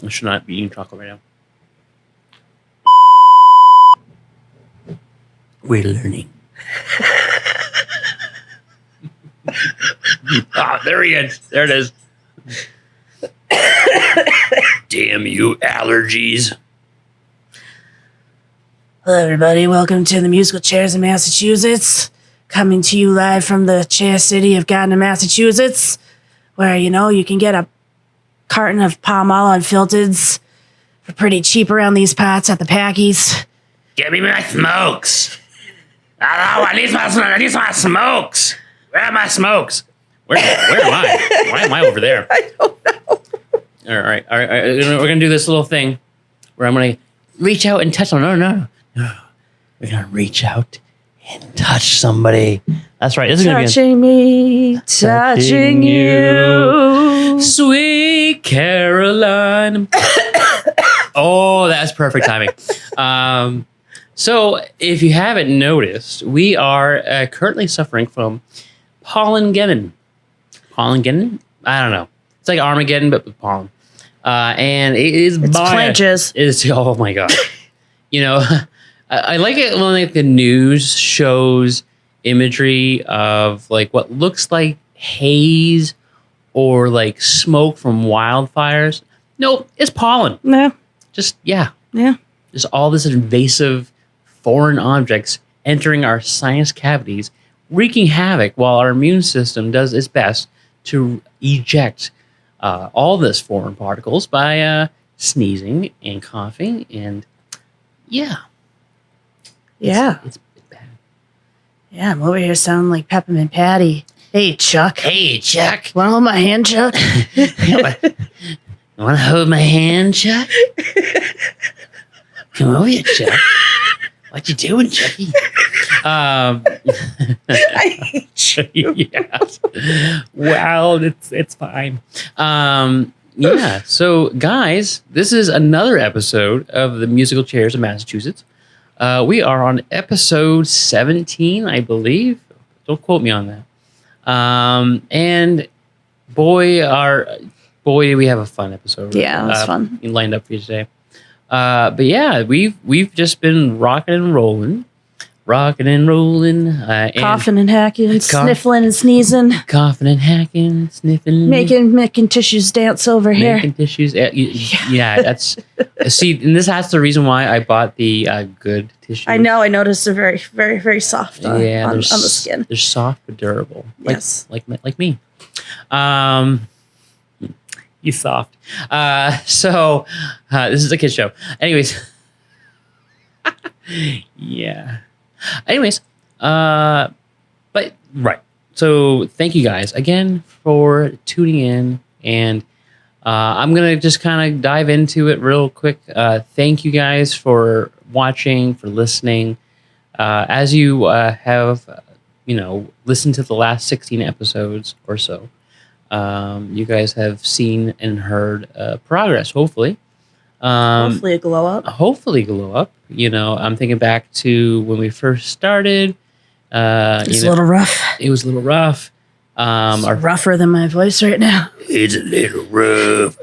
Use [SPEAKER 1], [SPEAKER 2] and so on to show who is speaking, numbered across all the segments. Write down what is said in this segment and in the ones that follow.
[SPEAKER 1] I should not be eating chocolate right now. We're learning. There he is. There it is. Damn you, allergies.
[SPEAKER 2] Hello, everybody. Welcome to the Musical Chairs in Massachusetts. Coming to you live from the chair city of Gardner, Massachusetts, where, you can get a carton of Pall Mall Unfilteds for pretty cheap around these parts at the Packies.
[SPEAKER 1] Give me my smokes. I need my smokes. Where are my smokes? Where am I? Why am I over there?
[SPEAKER 2] I don't know.
[SPEAKER 1] All right. We're going to do this little thing where I'm going to reach out and touch them. No. We're going to reach out and touch somebody. That's right. This is going to be
[SPEAKER 2] touching me, touching you.
[SPEAKER 1] Sweet Caroline. Oh, that's perfect timing. So if you haven't noticed, we are currently suffering from pollen-geddon. Pollen-geddon? I don't know. It's like Armageddon, but with pollen. And it is...
[SPEAKER 2] It's planches.
[SPEAKER 1] Oh, my God. I like it when the news shows imagery of what looks like haze or smoke from wildfires. Nope, it's pollen.
[SPEAKER 2] No.
[SPEAKER 1] Yeah. Just all this invasive foreign objects entering our sinus cavities, wreaking havoc while our immune system does its best to eject all this foreign particles by sneezing and coughing and it's bad.
[SPEAKER 2] Yeah, I'm over here sounding like Peppermint Patty. Hey, Chuck. Want to hold my hand, Chuck?
[SPEAKER 1] You want to hold my hand, Chuck? Come over here, Chuck. What you doing, Chucky?
[SPEAKER 2] I hate you.
[SPEAKER 1] Yes. Well, it's fine. So, guys, this is another episode of the Musical Chairs of Massachusetts. We are on episode 17, I believe. Don't quote me on that. And boy, do we have a fun episode.
[SPEAKER 2] Yeah, it was fun.
[SPEAKER 1] Lined up for you today. But yeah, we've just been rocking and rolling. Coughing
[SPEAKER 2] and hacking, sniffling and sneezing.
[SPEAKER 1] Coughing and hacking, sniffing.
[SPEAKER 2] Making tissues dance over here.
[SPEAKER 1] Making tissues. Yeah, that's... See, and that's the reason why I bought the good tissues.
[SPEAKER 2] I know. I noticed they're very, very, very soft on the skin.
[SPEAKER 1] They're soft but durable.
[SPEAKER 2] Yes.
[SPEAKER 1] Like me. You soft. So this is a kid show. Anyways. Yeah. Anyways, but right. So thank you guys again for tuning in, and I'm gonna just kind of dive into it real quick. Thank you guys for watching, for listening. As you have, listened to the last 16 episodes or so, you guys have seen and heard progress. Hopefully.
[SPEAKER 2] Hopefully a glow up.
[SPEAKER 1] I'm thinking back to when we first started.
[SPEAKER 2] It's a little rough.
[SPEAKER 1] It was a little rough.
[SPEAKER 2] It's rougher than my voice right now.
[SPEAKER 1] It's a little rough.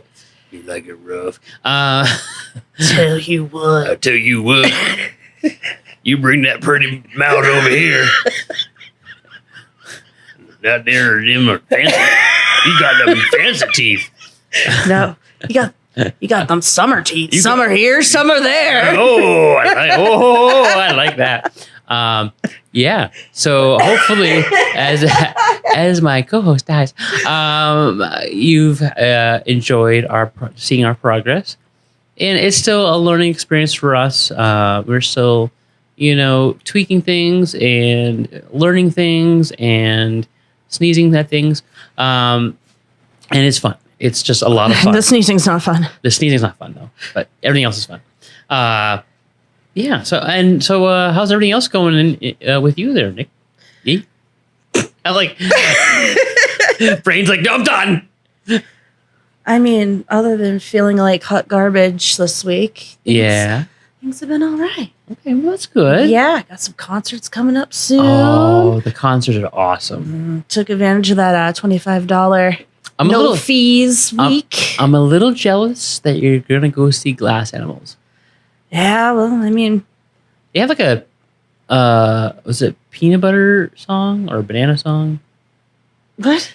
[SPEAKER 1] You like it rough?
[SPEAKER 2] Tell you what.
[SPEAKER 1] I tell you what. You bring that pretty mouth over here. Out there, them are fancy. You got them fancy teeth.
[SPEAKER 2] No, you got them summer teeth. Some are here, some are there.
[SPEAKER 1] I like that. Yeah. So hopefully, as my co-host dies, you've enjoyed seeing our progress, and it's still a learning experience for us. We're still, tweaking things and learning things and sneezing at things, and it's fun. It's just a lot of fun.
[SPEAKER 2] The sneezing's not fun.
[SPEAKER 1] The sneezing's not fun though, but everything else is fun. Yeah. So how's everything else going with you there, Nick? I'm like, brain's like, no, I'm done.
[SPEAKER 2] I mean, other than feeling like hot garbage this week, things have been all right.
[SPEAKER 1] Okay, well, that's good.
[SPEAKER 2] Yeah, got some concerts coming up soon.
[SPEAKER 1] Oh, the concerts are awesome.
[SPEAKER 2] Took advantage of that $25
[SPEAKER 1] I'm
[SPEAKER 2] no
[SPEAKER 1] a little
[SPEAKER 2] fees week.
[SPEAKER 1] I'm a little jealous that you're gonna go see Glass Animals.
[SPEAKER 2] Yeah, well, I mean,
[SPEAKER 1] They have like a was it peanut butter song or a banana song?
[SPEAKER 2] what?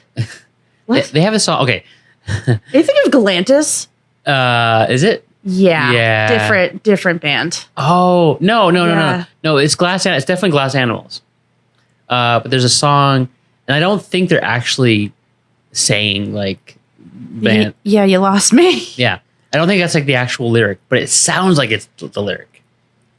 [SPEAKER 2] What?
[SPEAKER 1] They have a song. Okay,
[SPEAKER 2] Are you thinking of Galantis?
[SPEAKER 1] is it?
[SPEAKER 2] Yeah.
[SPEAKER 1] Yeah.
[SPEAKER 2] Different band.
[SPEAKER 1] Oh no!
[SPEAKER 2] Yeah.
[SPEAKER 1] No, it's It's definitely Glass Animals. But there's a song, and I don't think they're actually saying like band.
[SPEAKER 2] Yeah, you lost me.
[SPEAKER 1] Yeah, I don't think that's like the actual lyric, but it sounds like it's the lyric.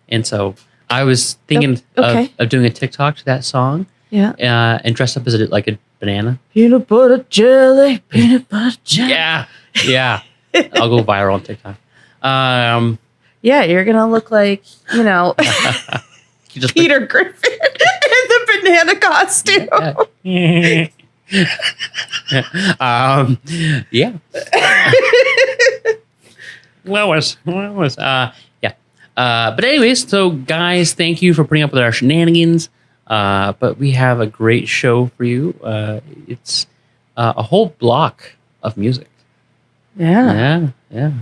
[SPEAKER 1] And so I was thinking
[SPEAKER 2] Okay.
[SPEAKER 1] of doing a TikTok to that song,
[SPEAKER 2] Yeah.
[SPEAKER 1] and dressed up as like a banana.
[SPEAKER 2] Peanut butter jelly, peanut butter jelly.
[SPEAKER 1] Yeah. I'll go viral on TikTok.
[SPEAKER 2] Yeah, you're gonna look like,
[SPEAKER 1] You just
[SPEAKER 2] Peter Griffin in the banana costume.
[SPEAKER 1] Yeah. Lois. Yeah. But anyways, so guys, thank you for putting up with our shenanigans. But we have a great show for you. It's a whole block of music.
[SPEAKER 2] Yeah.
[SPEAKER 1] Yeah.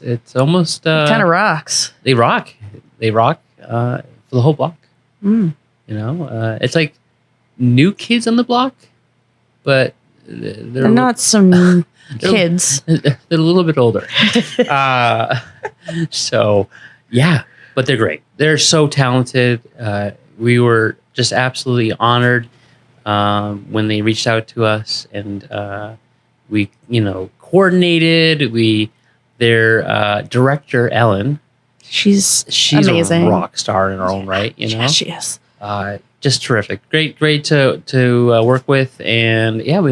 [SPEAKER 1] It's almost
[SPEAKER 2] Kind of rocks.
[SPEAKER 1] they rock for the whole block.
[SPEAKER 2] Mm.
[SPEAKER 1] It's like New Kids on the Block, but
[SPEAKER 2] They're not some kids.
[SPEAKER 1] they're a little bit older. So yeah, but they're great. They're so talented. We were just absolutely honored when they reached out to us, and we coordinated. Their director Ellen, she's
[SPEAKER 2] amazing.
[SPEAKER 1] a rock star in her own right.
[SPEAKER 2] Yeah, she is.
[SPEAKER 1] Just terrific. Great to work with, and yeah,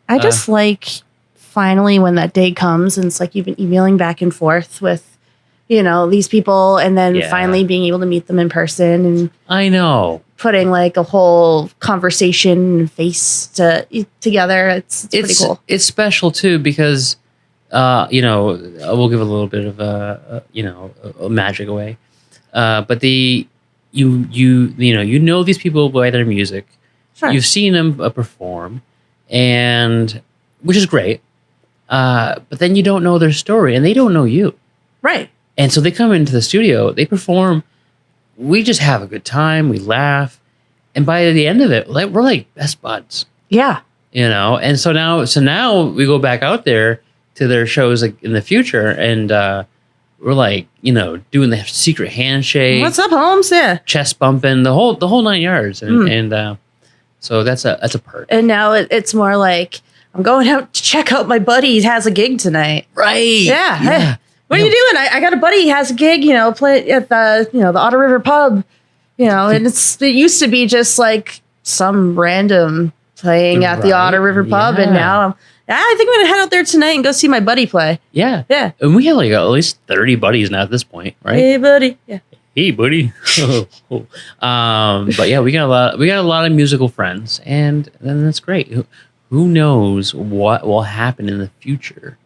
[SPEAKER 2] I just like finally when that day comes, and it's like you've been emailing back and forth with these people, and then finally being able to meet them in person, and
[SPEAKER 1] I know
[SPEAKER 2] putting like a whole conversation face together. It's pretty cool.
[SPEAKER 1] It's special too because we'll give a little bit of a magic away, but you know these people by their music.
[SPEAKER 2] Sure.
[SPEAKER 1] You've seen them perform, and which is great. But then you don't know their story, and they don't know you.
[SPEAKER 2] Right.
[SPEAKER 1] And so they come into the studio, they perform. We just have a good time. We laugh, and by the end of it, we're like best buds.
[SPEAKER 2] Yeah.
[SPEAKER 1] And so now we go back out there to their shows like in the future, and we're like doing the secret handshake.
[SPEAKER 2] What's up, Holmes? Yeah.
[SPEAKER 1] Chest bumping, the whole 9 yards, and so that's a perk.
[SPEAKER 2] And now it's more like I'm going out to check out my buddy. He has a gig tonight.
[SPEAKER 1] Right.
[SPEAKER 2] Yeah. Hey, what are you doing? I got a buddy. He has a gig. Play at the the Otter River Pub. And it used to be just like some random playing at the Otter River Pub, and now I think I'm gonna head out there tonight and go see my buddy play.
[SPEAKER 1] Yeah.
[SPEAKER 2] Yeah.
[SPEAKER 1] And we have like at least 30 buddies now at this point, right?
[SPEAKER 2] Hey, buddy. Yeah.
[SPEAKER 1] Hey, buddy. But yeah, we got a lot of musical friends, and then that's great. Who knows what will happen in the future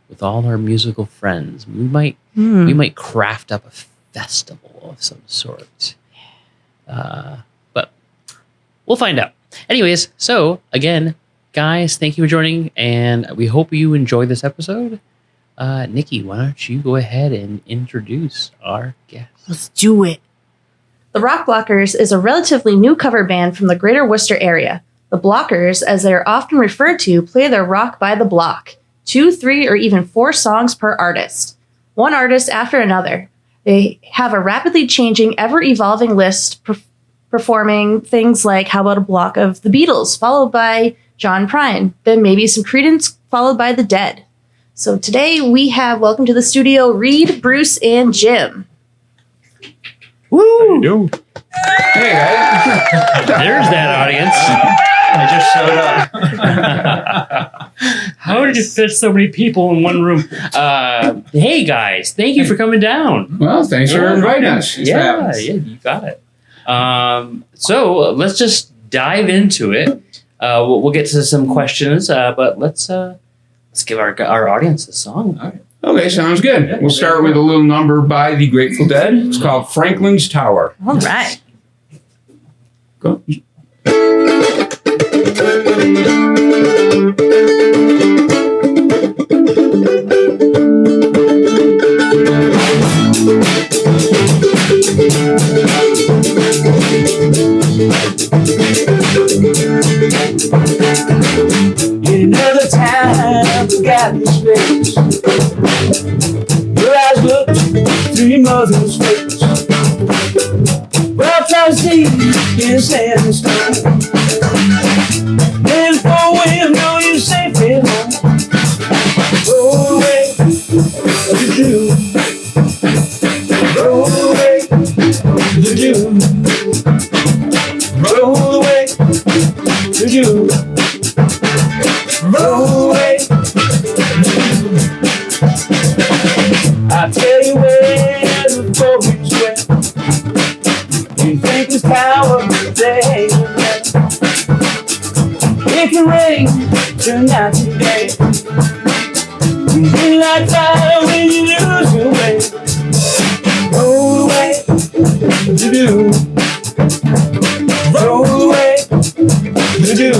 [SPEAKER 1] with all our musical friends? We might craft up a festival of some sort. But we'll find out. Anyways, so again, guys, thank you for joining, and we hope you enjoyed this episode. Nikki, why don't you go ahead and introduce our guest?
[SPEAKER 2] Let's do it.
[SPEAKER 3] The Rock Blockerz is a relatively new cover band from the greater Worcester area. The Blockerz, as they are often referred to, play their rock by the block. 2, 3, or even 4 songs per artist. One artist after another. They have a rapidly changing, ever-evolving list, performing things like How About a Block of the Beatles, followed by John Prine, then maybe some Creedence, followed by the Dead. So today we have, welcome to the studio, Reed, Bruce, and Jim.
[SPEAKER 1] Woo!
[SPEAKER 4] Hey guys.
[SPEAKER 1] There's that audience.
[SPEAKER 4] I just showed up.
[SPEAKER 1] How did you fit so many people in one room? Hey guys, thank you for coming down.
[SPEAKER 4] Well, thanks for inviting us. Thanks for having us.
[SPEAKER 1] Yeah, you got it. So let's just dive into it. We'll get to some questions, but let's give our audience a song.
[SPEAKER 4] All right. Okay, sounds good. We'll start with a little number by the Grateful Dead. It's called Franklin's Tower.
[SPEAKER 2] All right.
[SPEAKER 4] Go.
[SPEAKER 5] happy space. Your eyes look through your mother's face. Well, trust deep in sand and stone. And for wind, know you're safe at home. Roll away the dew. Roll away the dew. Roll away the dew. Roll away. I tell you where the forest went. You think this power day it can rain, turn out today. Be like fire when you lose your way. Roll away the dew. Roll away the dew.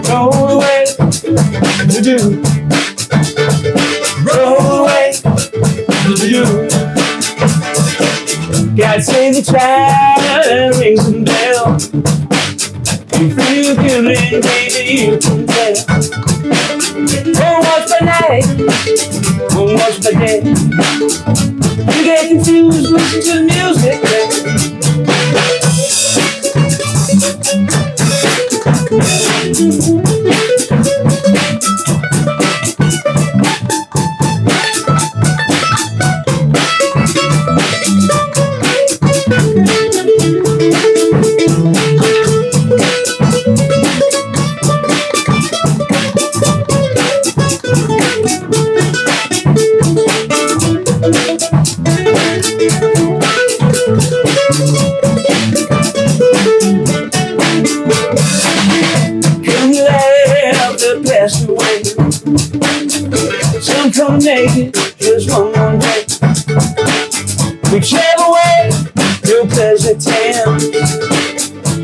[SPEAKER 5] Roll away the dew. Roll away the dew. God save the child, rings some bell. You feel good and baby you can tell. Won't watch my night, won't watch my day. You get confused, listen to the music. Some come naked, just one more day. Whichever way, your pleasure tends.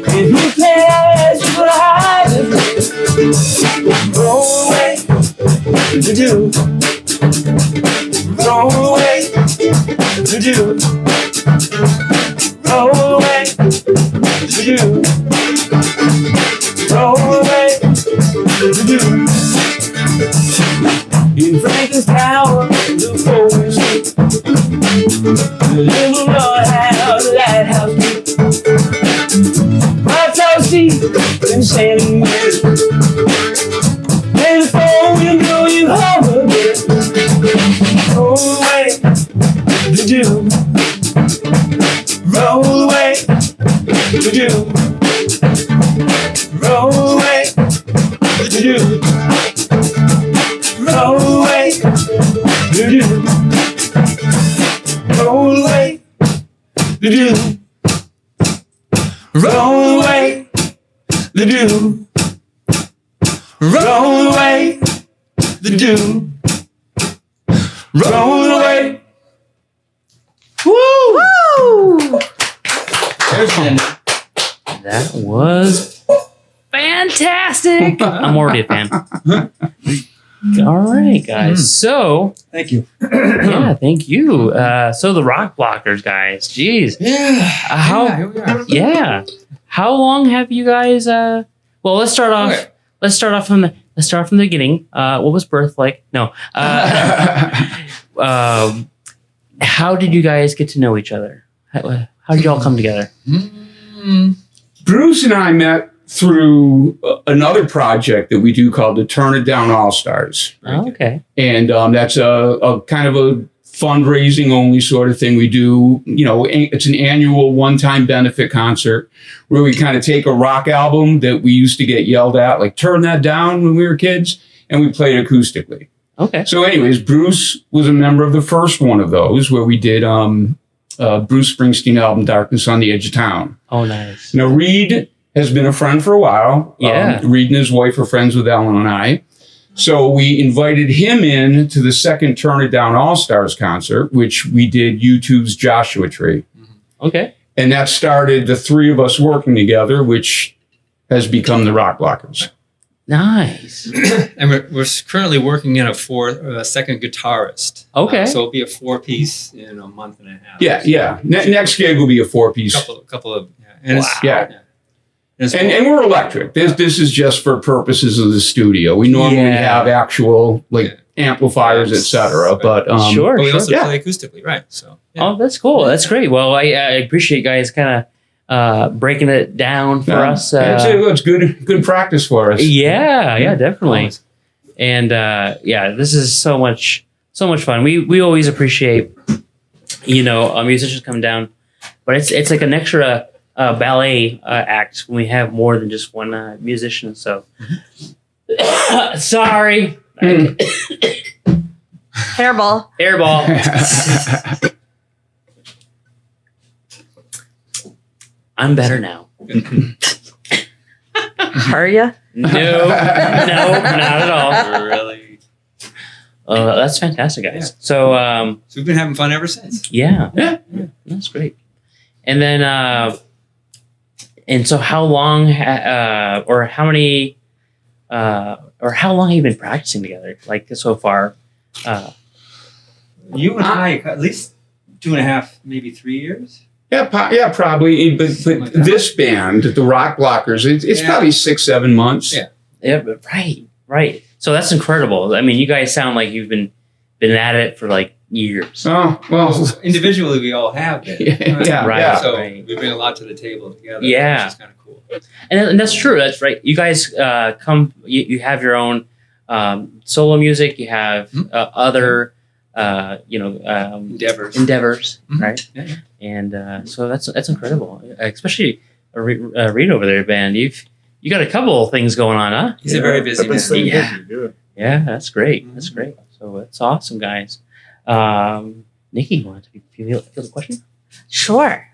[SPEAKER 5] If you can't, you will hide it. Roll away the dew. Roll away the dew. Roll away the dew. Roll away the dew. In Franklin's Tower, the forest street. The little Lord had a lighthouse gate. Right out deep in sandy weir. And before you know you hover there. Roll away the dew. Roll away the dew. Roll away the dew. Roll away the dew. Roll away the dew. Roll away the dew. Roll away the dew. Roll away.
[SPEAKER 3] Woo!
[SPEAKER 1] That was fantastic. I'm already a fan. All right, guys. So,
[SPEAKER 5] Thank you.
[SPEAKER 1] yeah, thank you. So the Rock Blockerz, guys. Jeez.
[SPEAKER 4] Here we are.
[SPEAKER 1] Yeah. How long have you guys? Well, let's start off.
[SPEAKER 4] Okay.
[SPEAKER 1] Let's start off from the beginning. What was birth like? No. How did you guys get to know each other? How did you all come together?
[SPEAKER 4] Bruce and I met through another project that we do called the Turn It Down All Stars.
[SPEAKER 1] Oh, okay.
[SPEAKER 4] And that's a kind of a fundraising only sort of thing we do. You know, it's an annual one-time benefit concert where we kind of take a rock album that we used to get yelled at, like turn that down when we were kids, and we play it acoustically.
[SPEAKER 1] Okay.
[SPEAKER 4] So anyways, Bruce was a member of the first one of those where we did Bruce Springsteen album, Darkness on the Edge of Town.
[SPEAKER 1] Oh, nice.
[SPEAKER 4] Now, Reed has been a friend for a while.
[SPEAKER 1] Yeah.
[SPEAKER 4] Reed and his wife are friends with Ellen and I. So we invited him in to the second Turn It Down All-Stars concert, which we did YouTube's Joshua Tree.
[SPEAKER 1] Okay.
[SPEAKER 4] And that started the three of us working together, which has become the Rock Blockerz.
[SPEAKER 1] Nice.
[SPEAKER 6] And we're currently working in a second guitarist.
[SPEAKER 1] Okay.
[SPEAKER 6] So it'll be a 4-piece in a month and a half.
[SPEAKER 4] Yeah, yeah. Next gig will be a 4-piece.
[SPEAKER 6] Couple of, and
[SPEAKER 1] Wow.
[SPEAKER 6] it's,
[SPEAKER 4] Yeah. And we're electric. This is just for purposes of the studio. We normally have actual amplifiers, etc. But
[SPEAKER 1] sure,
[SPEAKER 6] but we also
[SPEAKER 4] Yeah.
[SPEAKER 6] play acoustically, right? So
[SPEAKER 1] Oh, that's cool. That's great. Well, I appreciate you guys kind of breaking it down for us.
[SPEAKER 4] It's good practice for us.
[SPEAKER 1] Yeah, definitely.
[SPEAKER 6] Always.
[SPEAKER 1] And this is so much fun. We always appreciate, musicians come down, but it's like an extra ballet act when we have more than just one musician. So sorry,
[SPEAKER 3] Hairball.
[SPEAKER 1] airball. I'm better now.
[SPEAKER 3] Are ya?
[SPEAKER 1] No, not at all.
[SPEAKER 6] Really.
[SPEAKER 1] That's fantastic, guys.
[SPEAKER 6] Yeah.
[SPEAKER 1] So,
[SPEAKER 6] So we've been having fun ever since.
[SPEAKER 1] yeah, that's great. And then, and so, how long, or how many, or how long have you been practicing together? Like so far?
[SPEAKER 6] You and I, at least 2.5, maybe 3 years.
[SPEAKER 4] Yeah, probably. But this band, the Rock Blockerz, it's probably 6-7 months.
[SPEAKER 6] Yeah.
[SPEAKER 1] Yeah, right. So that's incredible. I mean, you guys sound like you've been at it for like years.
[SPEAKER 4] Oh well.
[SPEAKER 6] Individually, we all have been.
[SPEAKER 4] Yeah,
[SPEAKER 1] Right.
[SPEAKER 4] yeah.
[SPEAKER 6] So
[SPEAKER 1] Right.
[SPEAKER 6] we bring a lot to the table together.
[SPEAKER 1] Yeah.
[SPEAKER 6] Which is kind of cool.
[SPEAKER 1] And that's true. That's right. You guys come. You have your own solo music. You have other,
[SPEAKER 6] Endeavors.
[SPEAKER 1] endeavors,
[SPEAKER 6] Mhm.
[SPEAKER 1] right?
[SPEAKER 6] Yeah.
[SPEAKER 1] And so that's incredible. Especially Reed over there, band. You got a couple of things going on, huh?
[SPEAKER 6] He's a very busy
[SPEAKER 7] I've been
[SPEAKER 6] man.
[SPEAKER 7] staying
[SPEAKER 1] Yeah.
[SPEAKER 7] busy,
[SPEAKER 1] Yeah, that's great. That's great. So that's awesome, guys. Nikki, you want to feel the question?
[SPEAKER 3] Sure.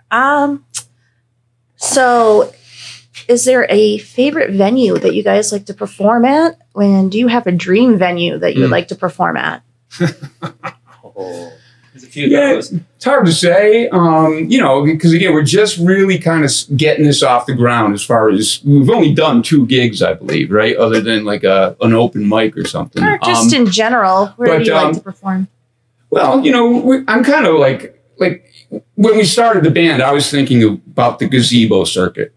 [SPEAKER 3] So is there a favorite venue that you guys like to perform at? And do you have a dream venue that you would like to perform at?
[SPEAKER 1] Oh.
[SPEAKER 6] There's a few of
[SPEAKER 4] Yeah,
[SPEAKER 6] those.
[SPEAKER 4] it's hard to say, because again, we're just really kind of getting this off the ground as far as we've only done 2 gigs, I believe, right? Other than like an open mic or something.
[SPEAKER 3] Or just in general, where
[SPEAKER 4] but,
[SPEAKER 3] do you like to perform?
[SPEAKER 4] Well, I'm kind of like when we started the band, I was thinking about the gazebo circuit.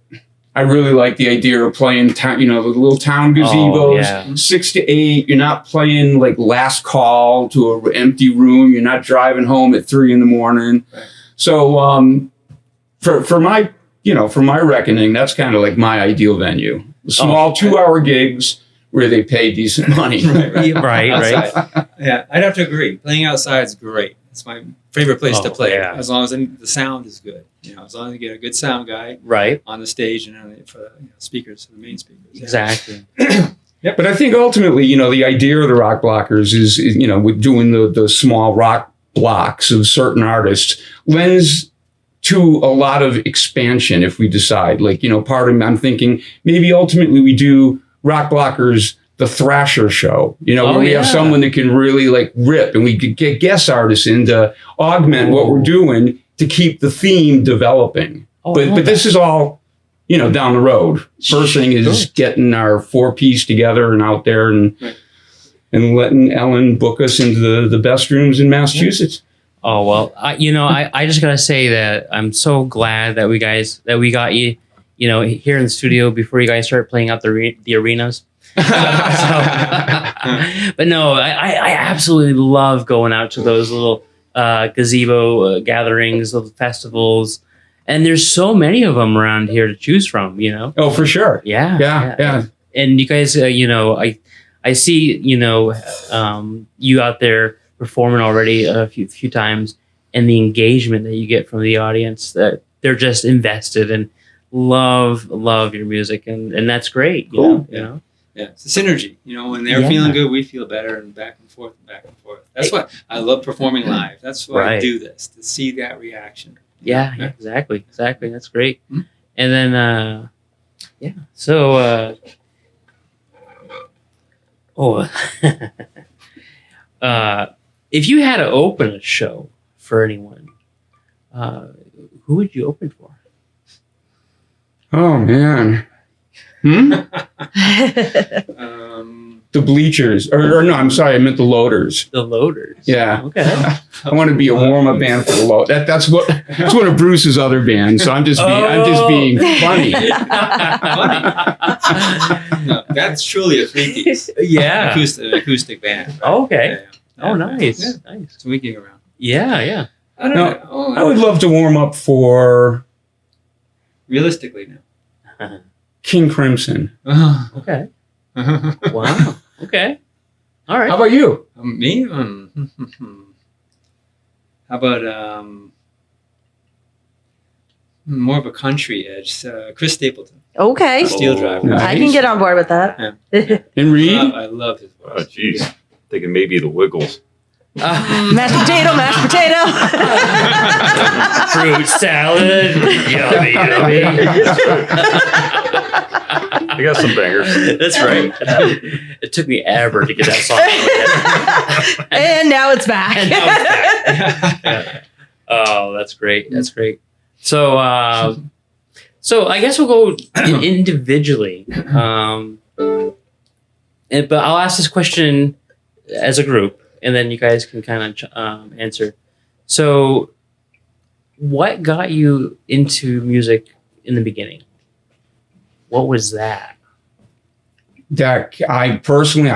[SPEAKER 4] I really like the idea of playing, the little town gazebos,
[SPEAKER 1] yeah.
[SPEAKER 4] 6 to 8. You're not playing like last call to an empty room. You're not driving home at 3 a.m.
[SPEAKER 6] Right.
[SPEAKER 4] So, for my reckoning, that's kind of like my ideal venue. Small 2-hour gigs where they pay decent money.
[SPEAKER 1] Right.
[SPEAKER 6] Outside. Yeah, I'd have to agree. Playing outside is great. It's my favorite place to play.
[SPEAKER 1] Yeah.
[SPEAKER 6] As long as the sound is good. As long as you get a good sound guy
[SPEAKER 1] Right.
[SPEAKER 6] on the stage and on the speakers, the main speakers. Yeah.
[SPEAKER 1] Exactly.
[SPEAKER 4] But I think ultimately, the idea of the Rock Blockerz is with doing the small rock blocks of certain artists lends to a lot of expansion if we decide. Like, part of I'm thinking maybe ultimately we do Rock Blockerz, the Thrasher show, where we have someone that can really like rip, and we could get guest artists in to augment what we're doing to keep the theme developing. But this is all, down the road. First thing is getting our 4-piece together and out there and letting Ellen book us into the best rooms in Massachusetts.
[SPEAKER 1] Oh, well, I just got to say that I'm so glad that we got you, here in the studio before you guys start playing out the arenas. But no, I absolutely love going out to those little gazebo gatherings, little festivals, and there's so many of them around here to choose from.
[SPEAKER 4] Oh, for sure.
[SPEAKER 1] Yeah. And you guys, I see, you out there performing already a few times, and the engagement that you get from the audience, that they're just invested and love your music, and that's great.
[SPEAKER 4] Cool.
[SPEAKER 6] Yeah, it's a synergy. When they're feeling good, we feel better, and back and forth and back and forth. That's what I love performing live. That's why I do this, to see that reaction.
[SPEAKER 1] Yeah, exactly. That's great.
[SPEAKER 6] Mhm.
[SPEAKER 1] And then, so, if you had to open a show for anyone, who would you open for?
[SPEAKER 4] Oh man. The bleachers, or no, I'm sorry, I meant the loaders.
[SPEAKER 1] The Loaders.
[SPEAKER 4] Yeah.
[SPEAKER 1] Okay.
[SPEAKER 4] I want to be a warm-up band for the load. That's one of Bruce's other bands. So I'm just being funny.
[SPEAKER 6] No, that's truly a three-piece.
[SPEAKER 1] Yeah.
[SPEAKER 6] Acoustic band. Right?
[SPEAKER 1] Okay.
[SPEAKER 6] Yeah.
[SPEAKER 1] Oh, nice.
[SPEAKER 6] Yeah.
[SPEAKER 1] Nice.
[SPEAKER 6] So we gig around.
[SPEAKER 1] Yeah.
[SPEAKER 6] I don't
[SPEAKER 4] No,
[SPEAKER 6] know.
[SPEAKER 4] I would love to warm up for
[SPEAKER 6] Realistically, no.
[SPEAKER 4] King Crimson.
[SPEAKER 1] Okay. Wow. Okay. All right.
[SPEAKER 4] How about you?
[SPEAKER 6] Me? How about more of a country edge? Chris Stapleton,
[SPEAKER 3] Okay.
[SPEAKER 6] Steel Driver.
[SPEAKER 4] Nice.
[SPEAKER 3] I can get on board with that.
[SPEAKER 4] And Reed?
[SPEAKER 6] I love his
[SPEAKER 7] Oh,
[SPEAKER 6] voice.
[SPEAKER 7] jeez. Thinking maybe the Wiggles.
[SPEAKER 3] Mashed potato, mashed potato.
[SPEAKER 1] Fruit salad. Yummy, yummy.
[SPEAKER 7] I got some bangers.
[SPEAKER 1] That's right. It took me ever to get that song.
[SPEAKER 3] And now it's back.
[SPEAKER 1] And now it's back. Yeah. Oh, that's great. That's great. So, so I guess we'll go individually. But I'll ask this question as a group, and then you guys can kind of answer. So, what got you into music in the beginning? What was that?
[SPEAKER 4] That I personally,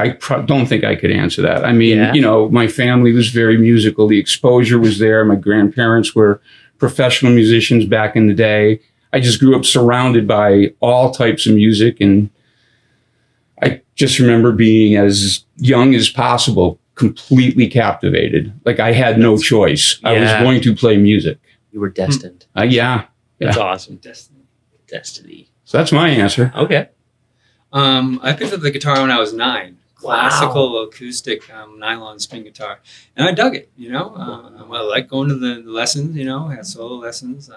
[SPEAKER 4] don't think I could answer that. I mean,
[SPEAKER 1] Yeah.
[SPEAKER 4] you know, my family was very musical. The exposure was there. My grandparents were professional musicians back in the day. I just grew up surrounded by all types of music. And I just remember being as young as possible, completely captivated. Like I had no choice. I was
[SPEAKER 1] Yeah.
[SPEAKER 4] going to play music.
[SPEAKER 1] You were destined.
[SPEAKER 4] Yeah.
[SPEAKER 1] That's awesome.
[SPEAKER 6] Destiny.
[SPEAKER 4] So that's my answer.
[SPEAKER 1] Okay.
[SPEAKER 6] I picked up the guitar when I was 9. Classical acoustic nylon string guitar, and I dug it. You know, I like going to the lessons. You know, had solo lessons.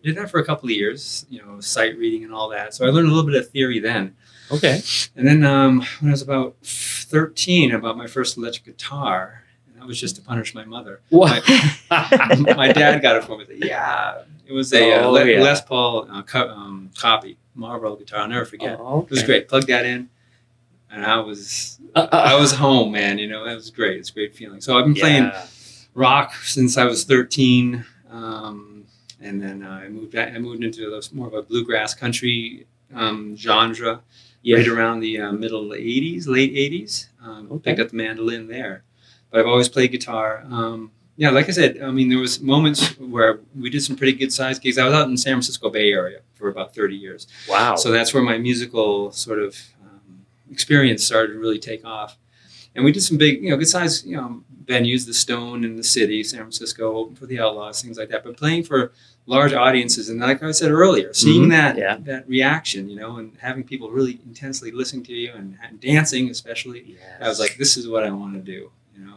[SPEAKER 6] Did that for a couple of years. You know, sight reading and all that. So I learned a little bit of theory then.
[SPEAKER 1] Okay.
[SPEAKER 6] And then when I was about 13, I bought my first electric guitar, and that was just to punish my mother.
[SPEAKER 1] What?
[SPEAKER 6] My dad got it for me. Yeah, it was a
[SPEAKER 1] yeah.
[SPEAKER 6] Les Paul copy Marlboro guitar. I'll never forget.
[SPEAKER 1] Oh,
[SPEAKER 6] It was
[SPEAKER 1] okay.
[SPEAKER 6] great. Plugged that in, and I was home, man. You know, it was great. It's a great feeling. So I've been playing rock since I was 13, and then I moved back. I moved into more of a bluegrass country genre.
[SPEAKER 1] Yeah.
[SPEAKER 6] Right around the middle 80s, late 80s.
[SPEAKER 1] Okay.
[SPEAKER 6] Picked up the mandolin there. But I've always played guitar. Yeah, like I said, I mean, there was moments where we did some pretty good sized gigs. I was out in San Francisco Bay Area for about 30 years.
[SPEAKER 1] Wow.
[SPEAKER 6] So that's where my musical sort of experience started to really take off. And we did some big, good sized, venues, the Stone in the city, San Francisco, open for the Outlaws, things like that. But playing for large audiences, and like I said earlier, seeing that reaction, and having people really intensely listening to you and dancing, especially,
[SPEAKER 1] Yes.
[SPEAKER 6] I was like, this is what I want to do.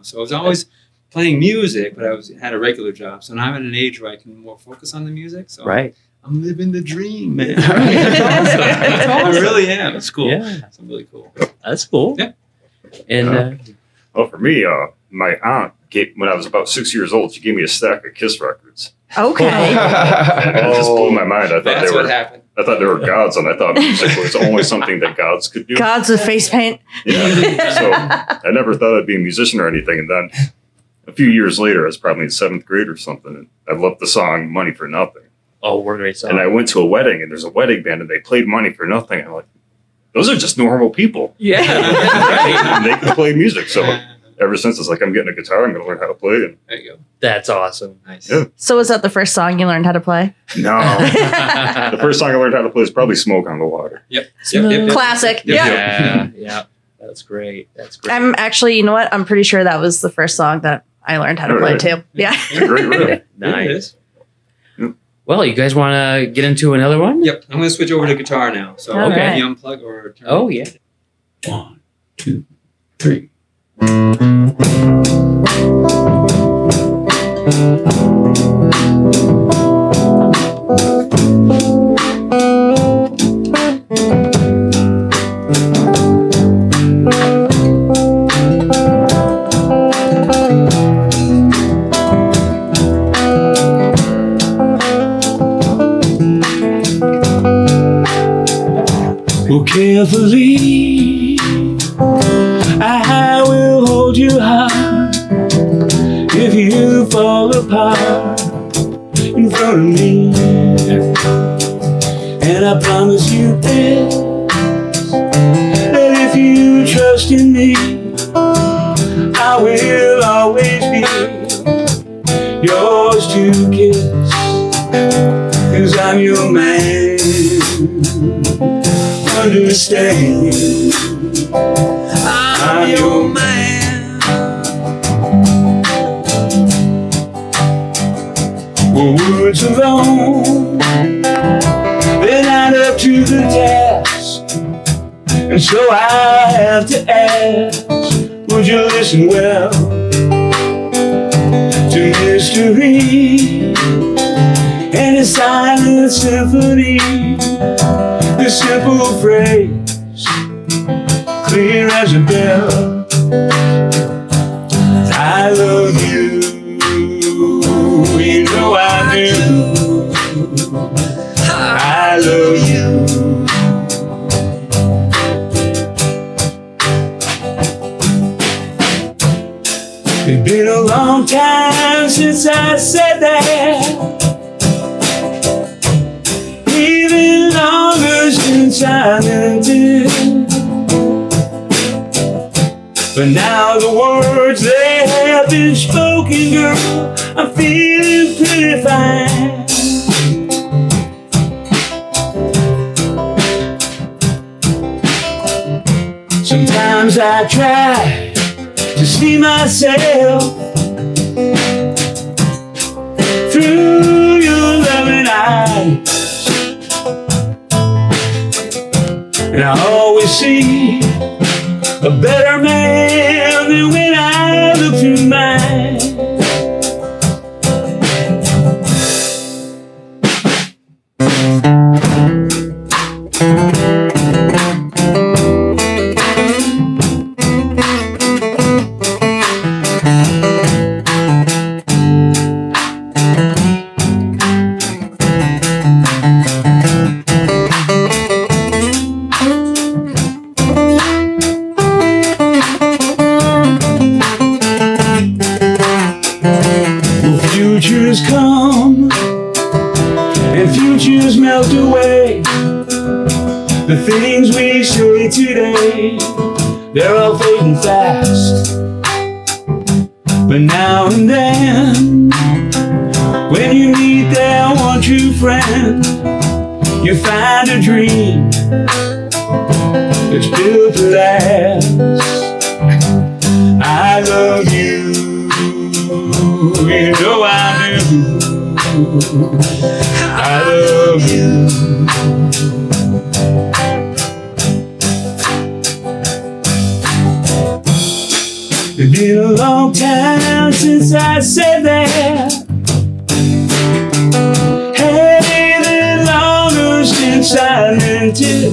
[SPEAKER 6] So I was always playing music, but I had a regular job. So now I'm at an age where I can more focus on the music. So
[SPEAKER 1] Right.
[SPEAKER 6] I'm living the dream, man.
[SPEAKER 1] That's awesome.
[SPEAKER 6] I really am. It's cool.
[SPEAKER 1] Yeah.
[SPEAKER 6] It's really cool.
[SPEAKER 1] That's cool.
[SPEAKER 6] Yeah.
[SPEAKER 1] And
[SPEAKER 7] Well, for me, my aunt when I was about 6 years old, she gave me a stack of Kiss records.
[SPEAKER 3] Okay.
[SPEAKER 7] And it just blew my mind. I
[SPEAKER 6] That's what happened.
[SPEAKER 7] thought they were gods, and I thought music was only something that gods could do.
[SPEAKER 3] Gods with face paint.
[SPEAKER 7] Yeah. So I never thought I'd be a musician or anything. And then a few years later, I was probably in 7th grade or something, and I loved the song Money for Nothing.
[SPEAKER 1] we're great song.
[SPEAKER 7] And I went to a wedding, and there's a wedding band, and they played Money for Nothing. And I'm like, those are just normal people.
[SPEAKER 1] Yeah.
[SPEAKER 7] And they can play music. So ever since, it's like, I'm getting a guitar, I'm going to learn how to play it.
[SPEAKER 6] There you go.
[SPEAKER 1] That's awesome.
[SPEAKER 6] Nice.
[SPEAKER 7] Yeah.
[SPEAKER 3] So was that the first song you learned how to play?
[SPEAKER 7] No. The first song I learned how to play is probably Smoke on the Water.
[SPEAKER 6] Yep.
[SPEAKER 3] Classic.
[SPEAKER 6] Yep.
[SPEAKER 3] Yeah.
[SPEAKER 1] Yeah. That's great. That's great.
[SPEAKER 3] I'm actually, you know what? I'm pretty sure that was the first song that I learned how to play
[SPEAKER 7] Alright.
[SPEAKER 3] too. Yeah.
[SPEAKER 7] It's a great riff.
[SPEAKER 6] Yeah, it
[SPEAKER 1] Nice.
[SPEAKER 6] is.
[SPEAKER 1] Well, you guys want to get into another one?
[SPEAKER 6] Yep. I'm going to switch over to guitar now. So
[SPEAKER 3] All
[SPEAKER 1] right.
[SPEAKER 6] you unplug or turn.
[SPEAKER 1] Oh, yeah.
[SPEAKER 4] 1, 2, 3.
[SPEAKER 5] Oh, carefully, I will hold you hard if you fall apart in front of me. And I promise you this, that if you trust in me, I will always be yours to kiss, 'cause I'm your man. Understand you, I'm your man. Well, words alone, they're not up to the task, and so I have to ask, would you listen well to mystery and a silent symphony? The simple phrase, clear as a bell, I love you, you know I do. I love you. It's been a long time since I said that, even longer since I meant it. But now the words, they have been spoken, girl, I'm feeling pretty fine. Sometimes I try to see myself through your loving eyes, and I always see a better man than when I look through mine. Futures come and futures melt away. The things we say today, they're all fading fast. But now and then, when you meet that one true friend, you find a dream that's built to last. I love you, you know I do. I love you. It's been a long time since I said that. Hey, been longer since I meant it.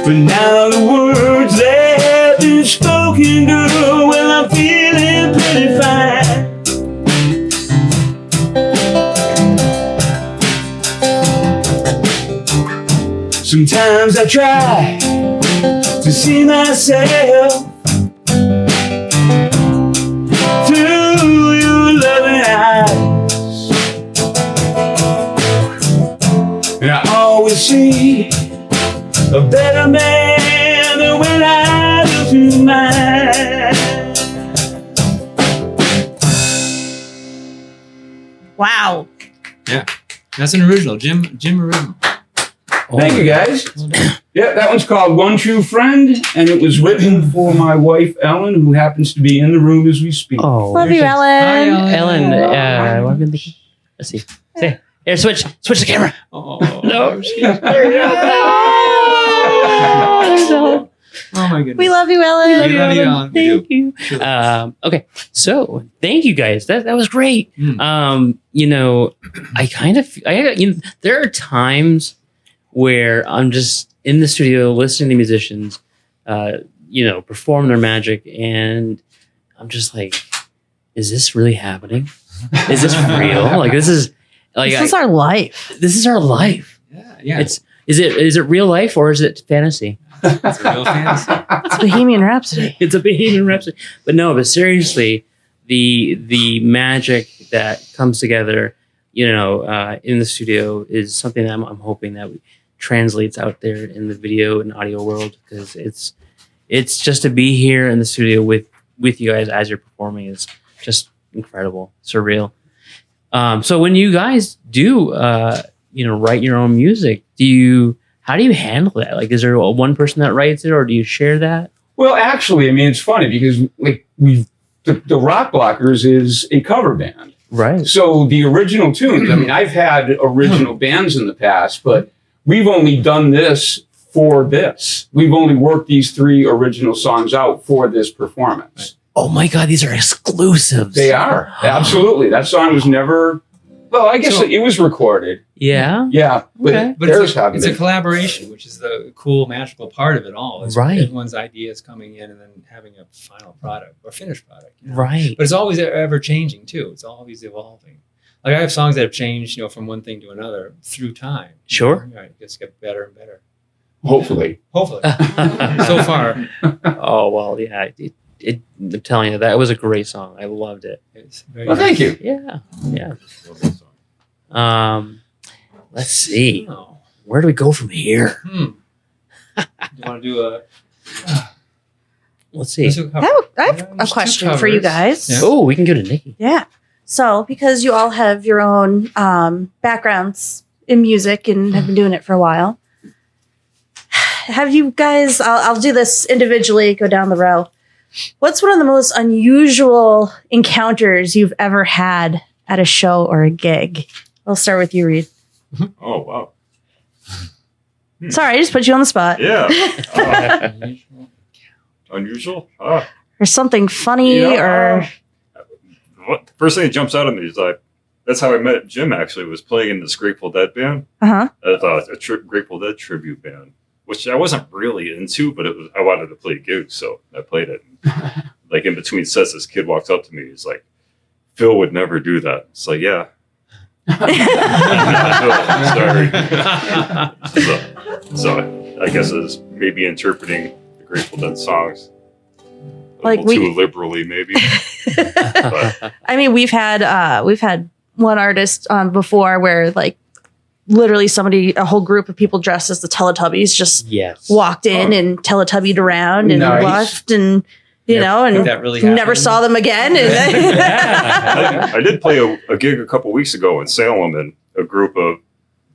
[SPEAKER 5] But now the words, they have been spoken, girl, well, I'm feeling pretty fine. Sometimes I try to see myself through your loving eyes, and I always see a better man than when I look through mine.
[SPEAKER 2] Wow.
[SPEAKER 6] Yeah, that's an original, Jim original.
[SPEAKER 4] Thank you, guys. Yeah, that one's called One True Friend, and it was written for my wife, Ellen, who happens to be in the room as we speak.
[SPEAKER 1] Oh,
[SPEAKER 2] Love you, Ellen.
[SPEAKER 6] Hi,
[SPEAKER 1] Ellen, what have you been thinking? Let's see. Say, here, switch the camera.
[SPEAKER 6] Oh,
[SPEAKER 1] No.
[SPEAKER 6] Oh my goodness.
[SPEAKER 3] We love you, Ellen.
[SPEAKER 6] We love you, Ellen. We
[SPEAKER 1] Thank
[SPEAKER 6] do.
[SPEAKER 1] you. Okay, so thank you guys. That was great. You know, there are times where I'm just in the studio listening to musicians, perform their magic, and I'm just like, is this really happening? Is this real? Like, this is like
[SPEAKER 3] This is our life.
[SPEAKER 1] This is our life.
[SPEAKER 6] Yeah, Yeah,
[SPEAKER 1] Is it real life or is it fantasy?
[SPEAKER 6] it's a real fantasy.
[SPEAKER 2] It's Bohemian Rhapsody.
[SPEAKER 1] It's a Bohemian Rhapsody. But seriously, the magic that comes together, in the studio is something that I'm hoping that translates out there in the video and audio world, because it's just to be here in the studio with you guys as you're performing is just incredible, surreal. So when you guys do write your own music, how do you handle that? Like, is there one person that writes it, or do you share that?
[SPEAKER 4] Well, actually, I mean, it's funny because like the Rock Blockerz is a cover band.
[SPEAKER 1] Right.
[SPEAKER 4] So the original tunes, I mean, I've had original bands in the past, but we've only done this for this. We've only worked these 3 original songs out for this performance.
[SPEAKER 1] Oh my God, these are exclusives.
[SPEAKER 4] They are. Absolutely. That song was never, well, I guess it was recorded.
[SPEAKER 1] Yeah.
[SPEAKER 4] Yeah.
[SPEAKER 1] Okay.
[SPEAKER 6] But it's a collaboration, which is the cool, magical part of it all. It's
[SPEAKER 1] Right.
[SPEAKER 6] Everyone's ideas coming in and then having a final product or finished product.
[SPEAKER 1] Right.
[SPEAKER 6] But it's always ever changing too. It's always evolving. Like I have songs that have changed, from one thing to another through time.
[SPEAKER 1] Sure.
[SPEAKER 6] It just get better and better.
[SPEAKER 4] Hopefully.
[SPEAKER 6] So far.
[SPEAKER 1] Oh, well, yeah. I'm telling you, that was a great song. I loved it.
[SPEAKER 6] It's very
[SPEAKER 4] Well, thank you.
[SPEAKER 1] Yeah. Yeah.
[SPEAKER 7] Love that song.
[SPEAKER 1] Let's see.
[SPEAKER 6] Oh.
[SPEAKER 1] Where do we go from here?
[SPEAKER 6] Do you want to do a...
[SPEAKER 1] Let's see.
[SPEAKER 6] let's do a cover.
[SPEAKER 3] I have a
[SPEAKER 6] There's 2
[SPEAKER 3] question for you
[SPEAKER 6] covers.
[SPEAKER 3] guys.
[SPEAKER 6] Yeah.
[SPEAKER 1] Oh, we can go to Nikki.
[SPEAKER 3] Yeah. So, because you all have your own backgrounds in music and have been doing it for a while, have you guys, I'll do this individually, go down the row. What's one of the most unusual encounters you've ever had at a show or a gig? I'll start with you, Reed.
[SPEAKER 7] Oh, wow.
[SPEAKER 3] Sorry, I just put you on the spot.
[SPEAKER 7] Yeah. Unusual?
[SPEAKER 3] Or something funny or...
[SPEAKER 7] What first thing that jumps out at me is that's how I met Jim. Actually, was playing in this Grateful Dead band.
[SPEAKER 3] Uh-huh.
[SPEAKER 7] Grateful Dead tribute band, which I wasn't really into, but I wanted to play gigs, so I played it. Like in between sets, this kid walks up to me. He's like, "Phil would never do that." It's like, yeah. Sorry. So I guess it's maybe interpreting the Grateful Dead songs a
[SPEAKER 3] Like
[SPEAKER 7] little too liberally, maybe. But,
[SPEAKER 3] I mean, we've had one artist on before where like literally a whole group of people dressed as the Teletubbies just
[SPEAKER 1] Yes.
[SPEAKER 3] walked in and Teletubbied around and
[SPEAKER 4] Nice.
[SPEAKER 3] left and and
[SPEAKER 6] that really
[SPEAKER 3] never
[SPEAKER 6] happened.
[SPEAKER 3] saw them again. And
[SPEAKER 7] I did play a gig a couple weeks ago in Salem, and a group of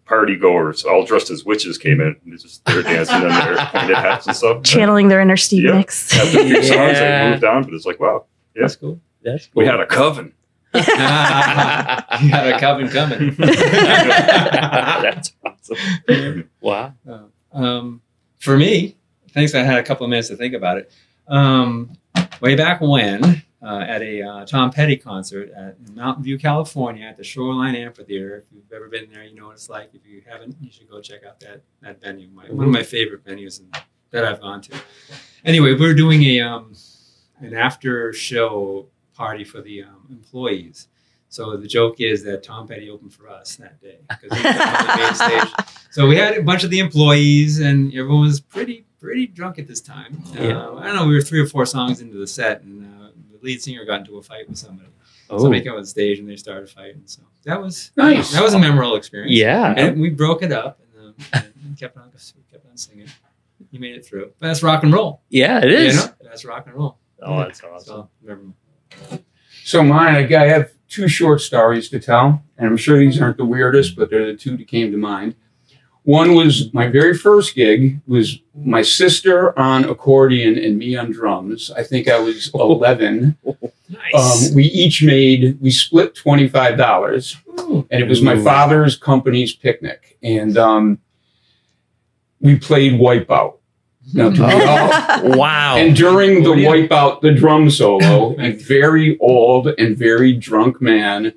[SPEAKER 7] party goers, all dressed as witches, came in and they're dancing in their pointed hats and stuff.
[SPEAKER 3] channeling their inner Steve
[SPEAKER 7] Yeah.
[SPEAKER 3] Nicks.
[SPEAKER 7] After a few songs,
[SPEAKER 1] Yeah.
[SPEAKER 7] I moved on, but it's like, wow,
[SPEAKER 6] That's cool.
[SPEAKER 1] That's cool.
[SPEAKER 7] we had a coven.
[SPEAKER 6] You had a coven coming.
[SPEAKER 1] That's awesome. Wow.
[SPEAKER 6] For me, thanks. I had a couple of minutes to think about it. Way back when, at a Tom Petty concert in Mountain View, California, at the Shoreline Amphitheater. If you've ever been there, you know what it's like. If you haven't, you should go check out that venue. One of my favorite venues that I've gone to. Anyway, we're doing an after show party for the employees. So the joke is that Tom Petty opened for us that day because he was on the main stage. So we had a bunch of the employees, and everyone was pretty drunk at this time.
[SPEAKER 1] Yeah.
[SPEAKER 6] I don't know. We were 3 or 4 songs into the set, and the lead singer got into a fight with somebody.
[SPEAKER 1] Oh.
[SPEAKER 6] Somebody came on stage, and they started fighting. So that was
[SPEAKER 4] Nice.
[SPEAKER 6] That was a memorable experience.
[SPEAKER 1] Yeah.
[SPEAKER 6] And we broke it up and kept on singing. You made it through. But that's rock and roll.
[SPEAKER 1] Yeah, it is.
[SPEAKER 6] You know? That's rock and roll.
[SPEAKER 1] Oh, that's awesome.
[SPEAKER 6] So memorable.
[SPEAKER 4] So mine, I have 2 short stories to tell, and I'm sure these aren't the weirdest, but they're the 2 that came to mind. One was my very first gig was my sister on accordion and me on drums. I think I was 11.
[SPEAKER 6] Nice.
[SPEAKER 4] We split $25, and it was my father's company's picnic, and we played Wipeout. Now, to be all,
[SPEAKER 1] Wow.
[SPEAKER 4] and during the Wipeout, the drum solo, a very old and very drunk man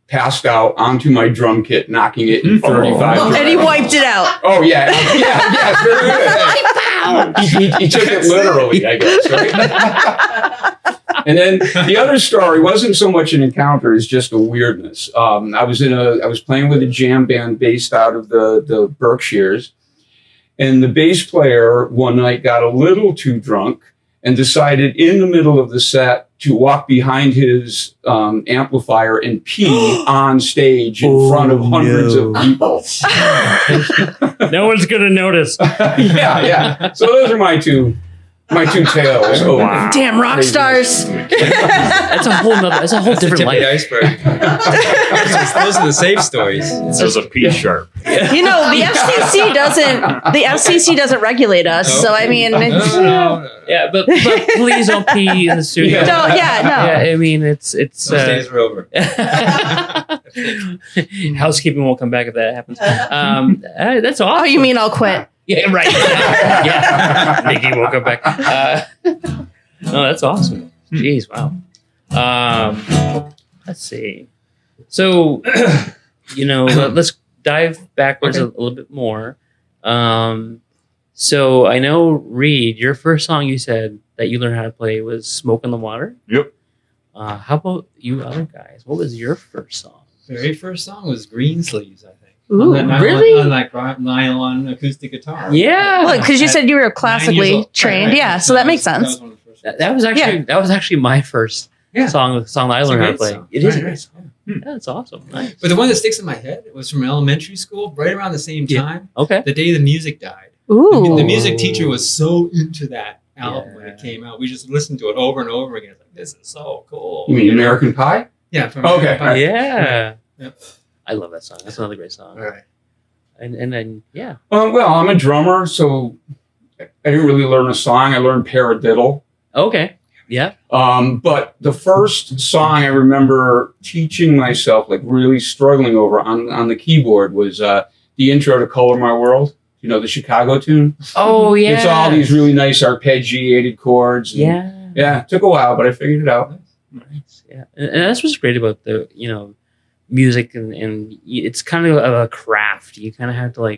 [SPEAKER 4] passed out onto my drum kit, knocking it in 35.
[SPEAKER 3] And he wiped it out.
[SPEAKER 4] Oh, yeah. Yeah, very good. He took it literally, I guess, right? And then the other story wasn't so much an encounter as just a weirdness. I was playing with a jam band based out of the Berkshires, and the bass player one night got a little too drunk and decided in the middle of the set to walk behind his amplifier and pee on stage in front of hundreds of people.
[SPEAKER 1] No one's gonna notice.
[SPEAKER 4] Yeah. So those are my two tales.
[SPEAKER 1] Wow.
[SPEAKER 2] Damn rock stars.
[SPEAKER 1] That's a whole different
[SPEAKER 6] Tip of the
[SPEAKER 1] life.
[SPEAKER 6] iceberg. Those are the safe stories.
[SPEAKER 7] So it's a P sharp.
[SPEAKER 3] You know, the FCC doesn't regulate us. So I mean,
[SPEAKER 6] No.
[SPEAKER 1] Yeah, but please don't pee in the studio.
[SPEAKER 3] No, yeah, no.
[SPEAKER 1] Yeah, I mean it's
[SPEAKER 6] Those days are over.
[SPEAKER 1] housekeeping won't come back if that happens. That's awesome.
[SPEAKER 3] Oh, you mean I'll quit?
[SPEAKER 1] Yeah, right. Yeah. Nikki won't come back. No, that's awesome. Jeez, wow. Let's see. So, let's dive backwards a little bit more. So I know, Reed, your first song you said that you learned how to play was "Smoke on the Water."
[SPEAKER 7] Yep.
[SPEAKER 1] How about you other guys? What was your first song?
[SPEAKER 6] Very first song was Green Sleeves, I think.
[SPEAKER 3] Ooh,
[SPEAKER 6] On that
[SPEAKER 3] really?
[SPEAKER 6] On like nylon acoustic guitar.
[SPEAKER 1] Yeah.
[SPEAKER 3] Well, because you said you were
[SPEAKER 6] 9 years
[SPEAKER 3] classically
[SPEAKER 6] old.
[SPEAKER 3] trained.
[SPEAKER 6] Right.
[SPEAKER 3] Yeah, so that makes sense.
[SPEAKER 6] was one of the first ones.
[SPEAKER 1] That was actually my first song that I
[SPEAKER 6] It's a
[SPEAKER 1] learned how to
[SPEAKER 6] great
[SPEAKER 1] play.
[SPEAKER 6] song.
[SPEAKER 1] It is a
[SPEAKER 6] Right,
[SPEAKER 1] great
[SPEAKER 6] right.
[SPEAKER 1] song. Yeah, that's awesome. Nice.
[SPEAKER 6] But the one that sticks in my head was from elementary school, right around the same
[SPEAKER 1] Yeah.
[SPEAKER 6] time,
[SPEAKER 1] Okay.
[SPEAKER 6] the day the music died.
[SPEAKER 3] Ooh.
[SPEAKER 6] The music teacher was so into that album when it
[SPEAKER 1] Yeah.
[SPEAKER 6] came out. We just listened to it over and over again. Like, this is so cool.
[SPEAKER 4] You mean American Pie?
[SPEAKER 6] Yeah. From
[SPEAKER 4] Okay.
[SPEAKER 6] American
[SPEAKER 1] Yeah.
[SPEAKER 6] Yep.
[SPEAKER 1] I love that song. That's another great song.
[SPEAKER 6] Pie. All right.
[SPEAKER 1] And then yeah.
[SPEAKER 4] Well, I'm a drummer, so I didn't really learn a song. I learned paradiddle.
[SPEAKER 1] Okay. Yeah.
[SPEAKER 4] But the first song I remember teaching myself, like really struggling over on the keyboard, was the intro to "Color My World." You know, the Chicago tune.
[SPEAKER 1] Oh yeah.
[SPEAKER 4] It's all these really nice arpeggiated chords. and-
[SPEAKER 1] Yeah.
[SPEAKER 4] Yeah, it took a while, but I figured it out.
[SPEAKER 1] Nice. Yeah. And that's what's great about the music and it's kind of a craft. You kind of have to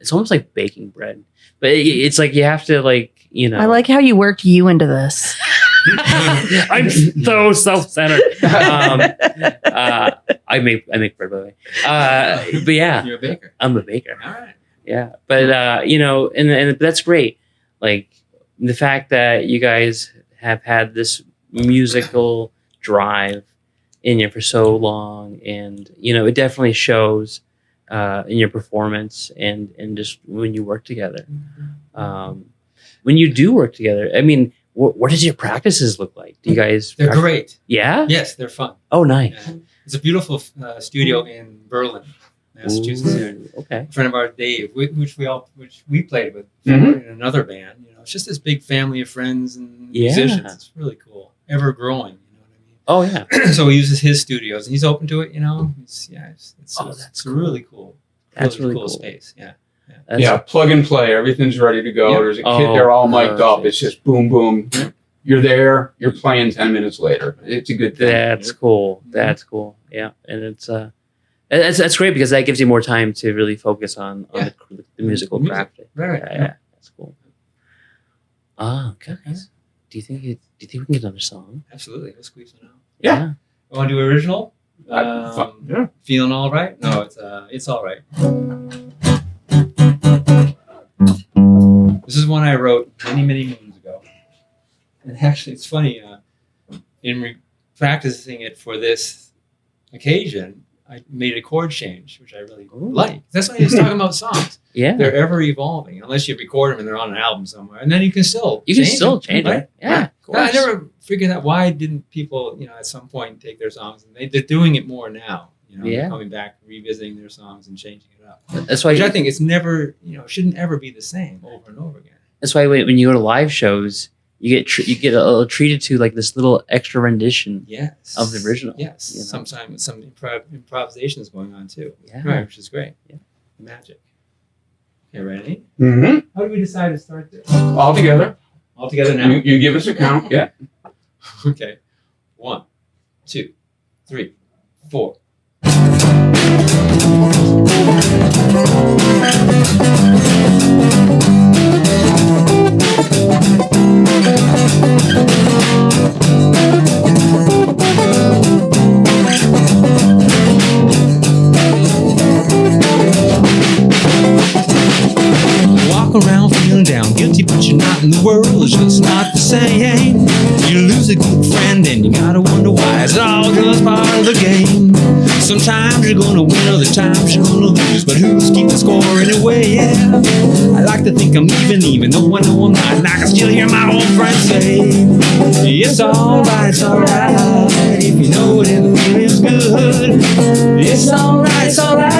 [SPEAKER 1] it's almost like baking bread, but it's like you have to
[SPEAKER 3] I like how you worked you into this.
[SPEAKER 1] I'm so self-centered. I make bread, by the way. But yeah,
[SPEAKER 6] You're a baker.
[SPEAKER 1] I'm a baker.
[SPEAKER 6] All right.
[SPEAKER 1] Yeah, but and that's great. Like the fact that you guys have had this musical drive in you for so long, and it definitely shows in your performance and just when you work together. When you do work together, I mean, what does your practices look like? Do you guys?
[SPEAKER 6] They're great.
[SPEAKER 1] Yeah.
[SPEAKER 6] Yes, they're fun.
[SPEAKER 1] Oh, nice.
[SPEAKER 6] Yeah. It's a beautiful studio in Berlin, Massachusetts. Here.
[SPEAKER 1] Ooh, okay.
[SPEAKER 6] A friend of ours, Dave, which we played with
[SPEAKER 4] Mhm.
[SPEAKER 6] in another band. It's just this big family of friends and
[SPEAKER 1] Yeah.
[SPEAKER 6] musicians. It's really cool. Ever growing.
[SPEAKER 1] Oh yeah.
[SPEAKER 6] So he uses his studios, and he's open to it. It's
[SPEAKER 1] Oh, that's
[SPEAKER 6] it's
[SPEAKER 1] cool.
[SPEAKER 6] really cool.
[SPEAKER 1] That's really
[SPEAKER 6] cool
[SPEAKER 1] cool.
[SPEAKER 6] space. Yeah.
[SPEAKER 1] That's-
[SPEAKER 4] Yeah, plug and play. Everything's ready to go.
[SPEAKER 6] Yep.
[SPEAKER 4] There's a kit
[SPEAKER 1] Oh,
[SPEAKER 4] there all mic'd up.
[SPEAKER 1] perfect.
[SPEAKER 4] It's just boom, boom. You're there. You're playing 10 minutes later. It's a good thing.
[SPEAKER 1] That's cool. That's cool. Yeah, and it's that's great because that gives you more time to really focus on
[SPEAKER 6] Yeah.
[SPEAKER 1] the musical
[SPEAKER 6] Music.
[SPEAKER 1] craft.
[SPEAKER 6] Right.
[SPEAKER 1] Yeah, that's cool. Guys, do you think we can get another song?
[SPEAKER 6] Absolutely. Let's squeeze it out.
[SPEAKER 4] Yeah.
[SPEAKER 6] Want to do original?
[SPEAKER 4] Yeah.
[SPEAKER 6] Feeling all right? No, it's all right. This is one I wrote many moons ago, and actually, it's funny. In practicing it for this occasion, I made a chord change, which I really
[SPEAKER 1] Ooh.
[SPEAKER 6] like. That's why he's talking about songs.
[SPEAKER 1] Yeah,
[SPEAKER 6] They're ever evolving, unless you record them and they're on an album somewhere, and then you can still
[SPEAKER 1] change
[SPEAKER 6] them, right?
[SPEAKER 1] it. Yeah, of course.
[SPEAKER 6] I never figured out why didn't people, at some point take their songs and they're doing it more now. They're
[SPEAKER 1] Yeah.
[SPEAKER 6] coming back, revisiting their songs and changing it up.
[SPEAKER 1] That's why
[SPEAKER 6] Which I think it's never, shouldn't ever be the same over and over again.
[SPEAKER 1] That's why when you go to live shows, you get treated to this little extra rendition.
[SPEAKER 6] Yes.
[SPEAKER 1] Of the original,
[SPEAKER 6] Yes. Sometimes some improvisation is going on too.
[SPEAKER 1] Yeah.
[SPEAKER 6] Right, which is great.
[SPEAKER 1] Yeah.
[SPEAKER 6] Magic. Okay, ready?
[SPEAKER 4] Mm-hmm.
[SPEAKER 6] How do we decide to start this?
[SPEAKER 4] All together.
[SPEAKER 6] All together now?
[SPEAKER 4] You give us a count. Yeah.
[SPEAKER 6] Okay. 1, 2, 3, 4.
[SPEAKER 8] feeling guilty, but you're not, and the world is just not the same. You lose a good friend and you gotta wonder why. It's all just part of the game. Sometimes you're gonna win, other times you're gonna lose, but who's keeping score anyway? Yeah, I like to think I'm even though I know I'm not, and I can still hear my old friends say, it's alright, if you know it and the feeling's good. It's alright, it's alright,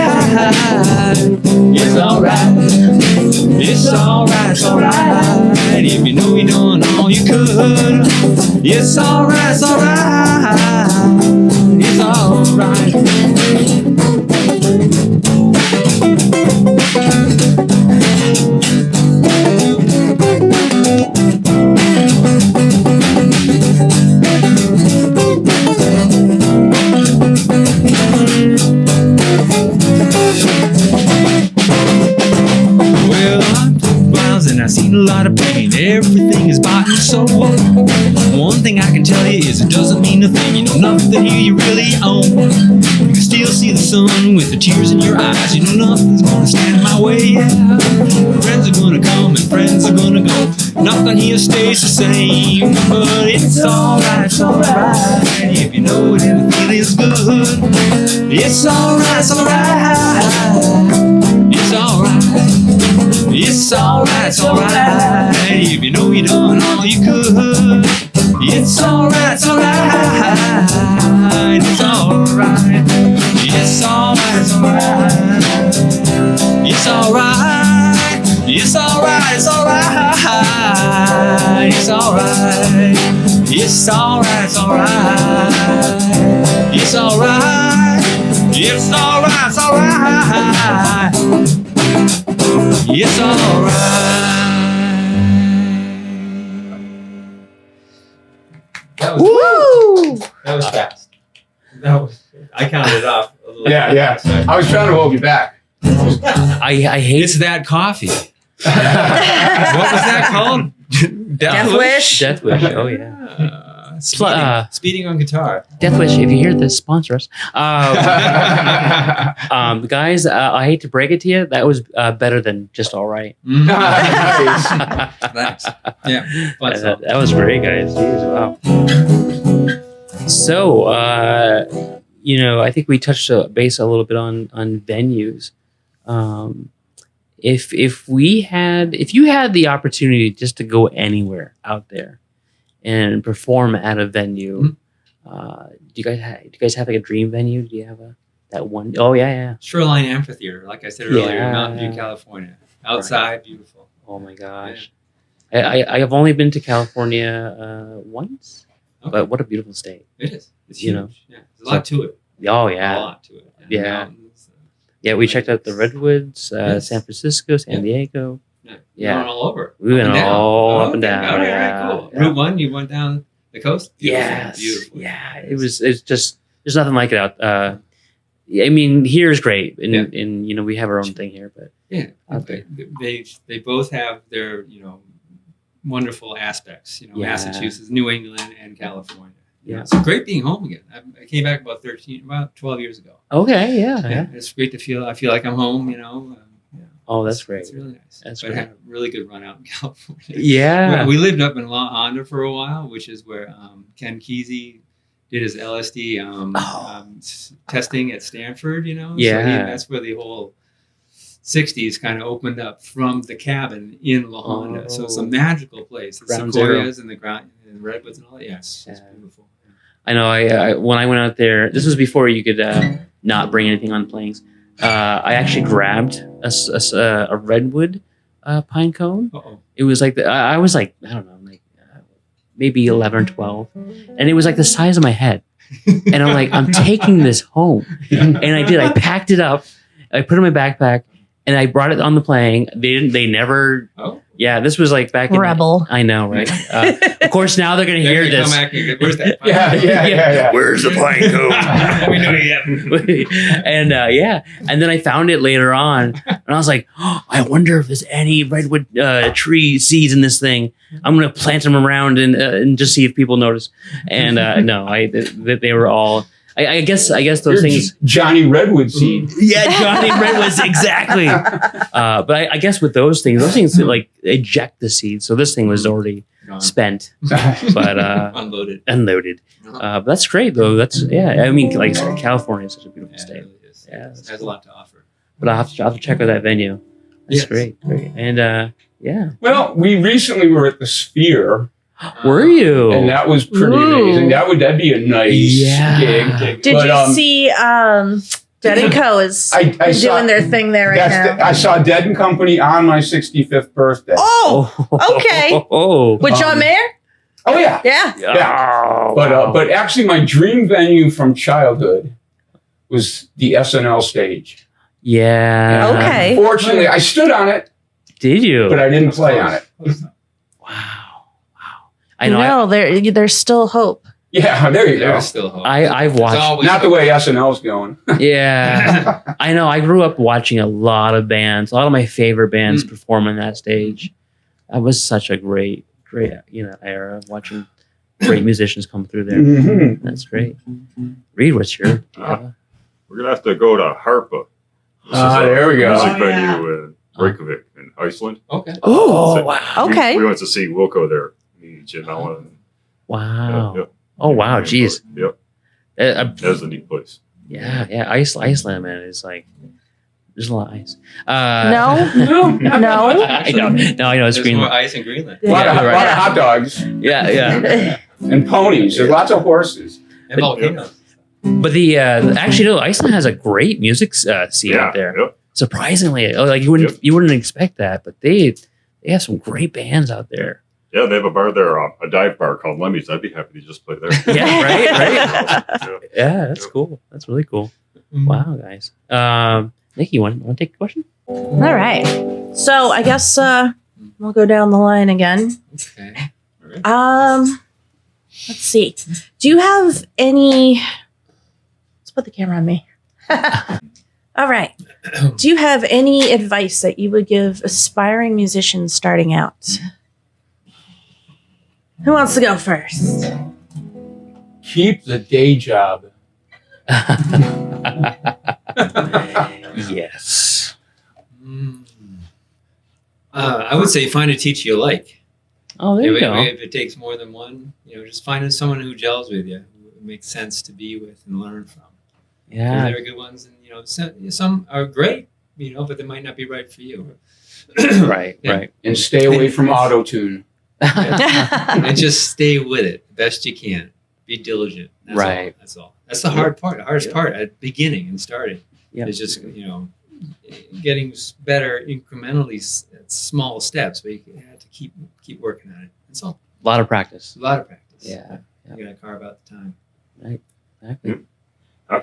[SPEAKER 8] if you know you're doing all you could. It's alright, it's alright. I've seen a lot of pain, everything is bought and sold. One thing I can tell you is it doesn't mean a thing. You know nothing here you really own. You can still see the sun with the tears in your eyes. You know nothing's gonna stand in my way, yeah. Friends are gonna come and friends are gonna go. Nothing here stays the same. But it's alright, if you know it and the feeling's good. It's alright, it's alright. It's alright, if you know you're doing all you could. It's alright, it's alright. It's alright, it's alright. It's alright, it's alright. It's alright, it's alright. It's alright, it's alright. It's alright, it's alright, it's alright. It's alright.
[SPEAKER 6] That was fast. I counted it off a little
[SPEAKER 4] Yeah. I was trying to hold you back.
[SPEAKER 1] I hate
[SPEAKER 8] It's that coffee. What was that called?
[SPEAKER 2] Death Wish.
[SPEAKER 1] Death Wish. Oh yeah.
[SPEAKER 6] Speeding on guitar.
[SPEAKER 1] Death Wish. If you hear this, sponsor us. Guys, I hate to break it to you. That was better than just all right.
[SPEAKER 6] Thanks. Yeah. Fun song.
[SPEAKER 1] That was great, guys. Jeez, wow. So, I think we touched base a little bit on venues. If you had the opportunity just to go anywhere out there and perform at a venue, do you guys have like a dream venue? Do you have that one? Oh yeah.
[SPEAKER 6] Shoreline Amphitheater, like I said earlier, Mountain View, California. Outside, beautiful.
[SPEAKER 1] Oh my gosh. Yeah. I have only been to California once, but what a beautiful state.
[SPEAKER 6] It is. It's huge. Yeah. There's a lot to it.
[SPEAKER 1] Oh yeah.
[SPEAKER 6] A lot to it.
[SPEAKER 1] Yeah.
[SPEAKER 6] Mountains,
[SPEAKER 1] yeah, we checked out the Redwoods, San Francisco, San Diego.
[SPEAKER 6] Yeah. Went all over.
[SPEAKER 1] We went all up and down.
[SPEAKER 6] All right, cool.
[SPEAKER 1] Yeah.
[SPEAKER 6] Route 1, you went down the coast? Beautiful.
[SPEAKER 1] Yes.
[SPEAKER 6] Beautiful.
[SPEAKER 1] Yeah. It's just, there's nothing like it out. I mean, here is great. And we have our own thing here, but
[SPEAKER 6] yeah. They both have their, wonderful aspects, Massachusetts, New England, and California.
[SPEAKER 1] Yeah.
[SPEAKER 6] It's great being home again. I came back about 12 years ago.
[SPEAKER 1] Okay. Yeah.
[SPEAKER 6] It's great to I feel like I'm home,
[SPEAKER 1] Oh, that's great.
[SPEAKER 6] It's really nice.
[SPEAKER 1] That's
[SPEAKER 6] but
[SPEAKER 1] great.
[SPEAKER 6] I had a really good run out in California.
[SPEAKER 1] Yeah.
[SPEAKER 6] We lived up in La Honda for a while, which is where Ken Kesey did his LSD testing at Stanford,
[SPEAKER 1] Yeah.
[SPEAKER 6] So that's where the whole 60s kind of opened up from the cabin in La Honda. So it's a magical place. The
[SPEAKER 1] Ground
[SPEAKER 6] sequoias and the redwoods and all that. Yes, it's beautiful.
[SPEAKER 1] I know. I when I went out there, this was before you could not bring anything on planes. I actually grabbed a redwood pine cone.
[SPEAKER 6] Uh-oh.
[SPEAKER 1] It was like I was like, I don't know, maybe 11 or 12, and it was like the size of my head. And I'm like, I'm taking this home, and I did. I packed it up, I put it in my backpack, and I brought it on the plane. They never.
[SPEAKER 6] Oh.
[SPEAKER 1] Yeah, this was like back in
[SPEAKER 2] Rebel.
[SPEAKER 1] I know, right? Of course, now they're gonna hear this.
[SPEAKER 6] Come back and go, where's that?
[SPEAKER 4] Yeah.
[SPEAKER 1] Where's the pine cone?
[SPEAKER 6] We know yet.
[SPEAKER 1] And and then I found it later on, and I was like, oh, I wonder if there's any redwood tree seeds in this thing. I'm gonna plant them around and just see if people notice. And no, they were all. I guess those
[SPEAKER 4] You're
[SPEAKER 1] things.
[SPEAKER 4] Johnny Redwood seed.
[SPEAKER 1] Yeah, Johnny Redwoods, exactly. But I guess with those things like eject the seed. So this thing was already spent, but unloaded. But that's great though. That's I mean, like California is such a beautiful state.
[SPEAKER 6] It really is.
[SPEAKER 1] Yeah,
[SPEAKER 6] It has a lot to offer.
[SPEAKER 1] But I'll have to check out that venue. That's
[SPEAKER 6] Yes.
[SPEAKER 1] great. And yeah,
[SPEAKER 4] Well, we recently were at the Sphere,
[SPEAKER 1] were you?
[SPEAKER 4] and that was pretty
[SPEAKER 2] Ooh.
[SPEAKER 4] amazing. That'd be a nice gig.
[SPEAKER 2] Did
[SPEAKER 4] But,
[SPEAKER 2] you see Dead and Co is
[SPEAKER 4] I saw-
[SPEAKER 2] doing their thing there right now?
[SPEAKER 4] I saw Dead and Company on my 65th birthday.
[SPEAKER 2] Oh, okay.
[SPEAKER 1] Oh,
[SPEAKER 2] With John Mayer?
[SPEAKER 4] Oh yeah.
[SPEAKER 2] Yeah.
[SPEAKER 4] Yeah. But actually, my dream venue from childhood was the SNL stage.
[SPEAKER 1] yeah.
[SPEAKER 2] Okay.
[SPEAKER 4] Fortunately, I stood on it,
[SPEAKER 1] Did you?
[SPEAKER 4] but I didn't play on it.
[SPEAKER 1] Wow. I know.
[SPEAKER 2] There's still hope.
[SPEAKER 4] Yeah, there you go.
[SPEAKER 6] There's still hope.
[SPEAKER 1] I've
[SPEAKER 6] There's
[SPEAKER 1] watched.
[SPEAKER 6] always
[SPEAKER 4] Not the
[SPEAKER 6] hope.
[SPEAKER 4] way SNL's going.
[SPEAKER 1] Yeah. I know. I grew up watching a lot of bands. A lot of my favorite bands perform on that stage. That was such a great era of watching great musicians come through there.
[SPEAKER 4] Mhm.
[SPEAKER 1] That's great. Reed, what's your?
[SPEAKER 7] We're gonna have to go to Harpa. This is a
[SPEAKER 4] There we go.
[SPEAKER 7] Music venue in Reykjavik in Iceland.
[SPEAKER 6] Okay.
[SPEAKER 1] Oh
[SPEAKER 7] So
[SPEAKER 1] wow!
[SPEAKER 2] Okay.
[SPEAKER 7] We went to see Wilco there. Me, Jim Allen.
[SPEAKER 1] Wow!
[SPEAKER 7] Yep.
[SPEAKER 1] Oh wow! Jeez.
[SPEAKER 7] Yep.
[SPEAKER 1] Uh,
[SPEAKER 7] That was a neat place.
[SPEAKER 1] yeah. Iceland, man, is like there's a lot of ice.
[SPEAKER 2] No? No?
[SPEAKER 1] I know. No, I know. It's
[SPEAKER 6] There's
[SPEAKER 1] Greenland.
[SPEAKER 6] more ice in Greenland.
[SPEAKER 4] A lot of hot dogs
[SPEAKER 1] Yeah, yeah.
[SPEAKER 4] and ponies. There's lots of horses.
[SPEAKER 6] And volcanoes.
[SPEAKER 1] But the actually no, Iceland has a great music scene out there.
[SPEAKER 7] Yep.
[SPEAKER 1] Surprisingly, like you wouldn't expect that, but they have some great bands out there.
[SPEAKER 7] Yeah, they have a bar there, a dive bar called Lemmy's. I'd be happy to just play there.
[SPEAKER 1] Yeah, right.
[SPEAKER 7] Yeah.
[SPEAKER 1] Yeah, that's cool. That's really cool. Wow, guys. Nikki, you want to take a question?
[SPEAKER 2] All right. So I guess we'll go down the line again.
[SPEAKER 6] Okay.
[SPEAKER 2] Let's see. Do you have any? Let's put the camera on me. All right. Do you have any advice that you would give aspiring musicians starting out? Who wants to go first?
[SPEAKER 4] Keep the day job.
[SPEAKER 1] Yes.
[SPEAKER 6] I would say find a teacher you like.
[SPEAKER 1] Oh, there you go.
[SPEAKER 6] If it takes more than one, just find someone who gels with you, who it makes sense to be with and learn from.
[SPEAKER 1] Yeah.
[SPEAKER 6] There are good ones, and some are great, but they might not be right for you.
[SPEAKER 1] Right.
[SPEAKER 6] Yeah.
[SPEAKER 1] Right.
[SPEAKER 4] And stay away from auto-tune.
[SPEAKER 6] And just stay with it the best you can. Be diligent. That's
[SPEAKER 1] Right.
[SPEAKER 6] All. That's all. That's the hard part. The hardest part at beginning and starting
[SPEAKER 1] Yep.
[SPEAKER 6] is just getting better incrementally at small steps, but you have to keep working on it. That's all.
[SPEAKER 1] A lot of practice.
[SPEAKER 6] A lot of practice.
[SPEAKER 1] Yeah.
[SPEAKER 6] You gotta carve out the time.
[SPEAKER 1] Exactly.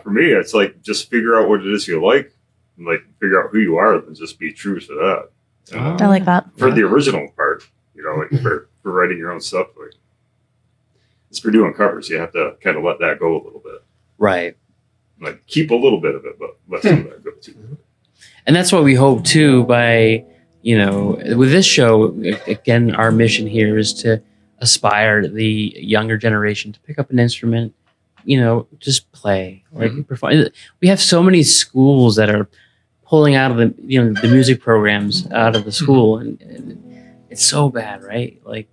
[SPEAKER 7] For me, it's like just figure out what it is you like, and like figure out who you are, and just be true to that. And
[SPEAKER 2] I like that.
[SPEAKER 7] for the original part, like for writing your own stuff, like it's for doing covers, you have to kind of let that go a little bit.
[SPEAKER 1] Right.
[SPEAKER 7] Like keep a little bit of it, but let some of that go too.
[SPEAKER 1] And that's what we hope too by, with this show, again, our mission here is to aspire the younger generation to pick up an instrument, just play. Like perform. We have so many schools that are pulling out of the music programs out of the school, and it's so bad, right? Like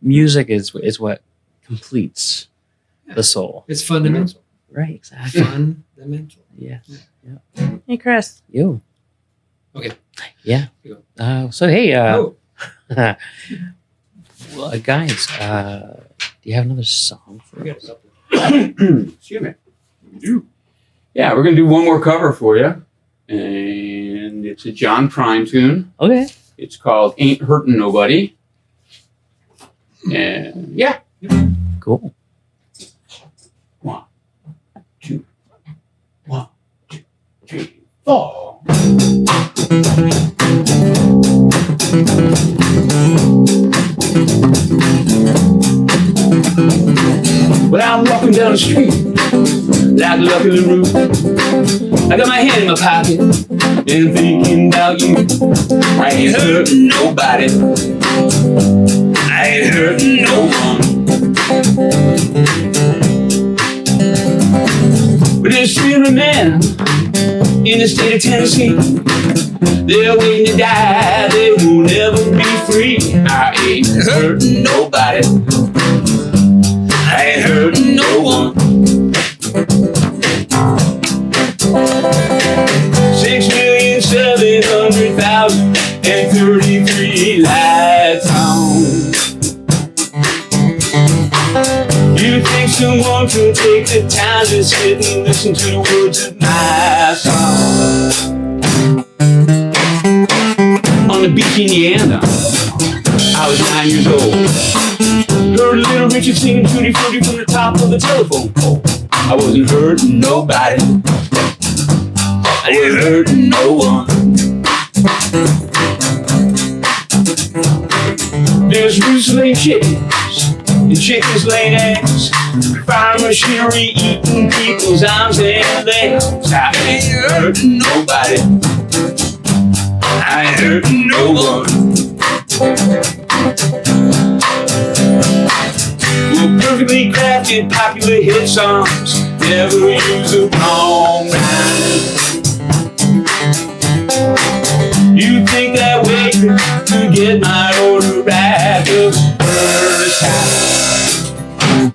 [SPEAKER 1] music is what completes the soul.
[SPEAKER 6] It's fundamental.
[SPEAKER 1] Right, exactly.
[SPEAKER 6] Fundamental.
[SPEAKER 1] Yeah.
[SPEAKER 2] Hey, Chris.
[SPEAKER 1] You.
[SPEAKER 6] Okay.
[SPEAKER 1] Yeah.
[SPEAKER 6] You go.
[SPEAKER 1] So hey,
[SPEAKER 6] Oh.
[SPEAKER 1] well, guys, do you have another song for
[SPEAKER 6] We got
[SPEAKER 1] us?
[SPEAKER 6] a couple.
[SPEAKER 4] Excuse me. Yeah, we're going to do one more cover for you. And it's a John Prine tune.
[SPEAKER 1] Okay.
[SPEAKER 4] It's called Ain't Hurtin' Nobody. And yeah.
[SPEAKER 1] Cool.
[SPEAKER 4] 1, 2, 1, 2, 3, 4. Well, I'm walking down the street like Lucky LaRue. I got my hand in my pocket and thinking about you. I ain't hurting nobody. I ain't hurting no one.
[SPEAKER 5] every man in the state of Tennessee. They're waiting to die, they will never be free. I ain't hurting nobody, I ain't hurting no one. 6,700,033 lights on. You think someone can take the time to sit and listen to the words of my song? On the beach in Indiana, I was 9 years old. Heard little Richard singing Tutti Frutti from the top of the telephone pole. I wasn't hurting nobody, I ain't hurting no one. There's roofs laying chickens and chickens laying eggs. Fire machinery eating people's arms and legs. I ain't hurting nobody, I ain't hurting no one. Well, perfectly crafted popular hit songs never use the wrong rhyme. You think that way to get my order right the first time.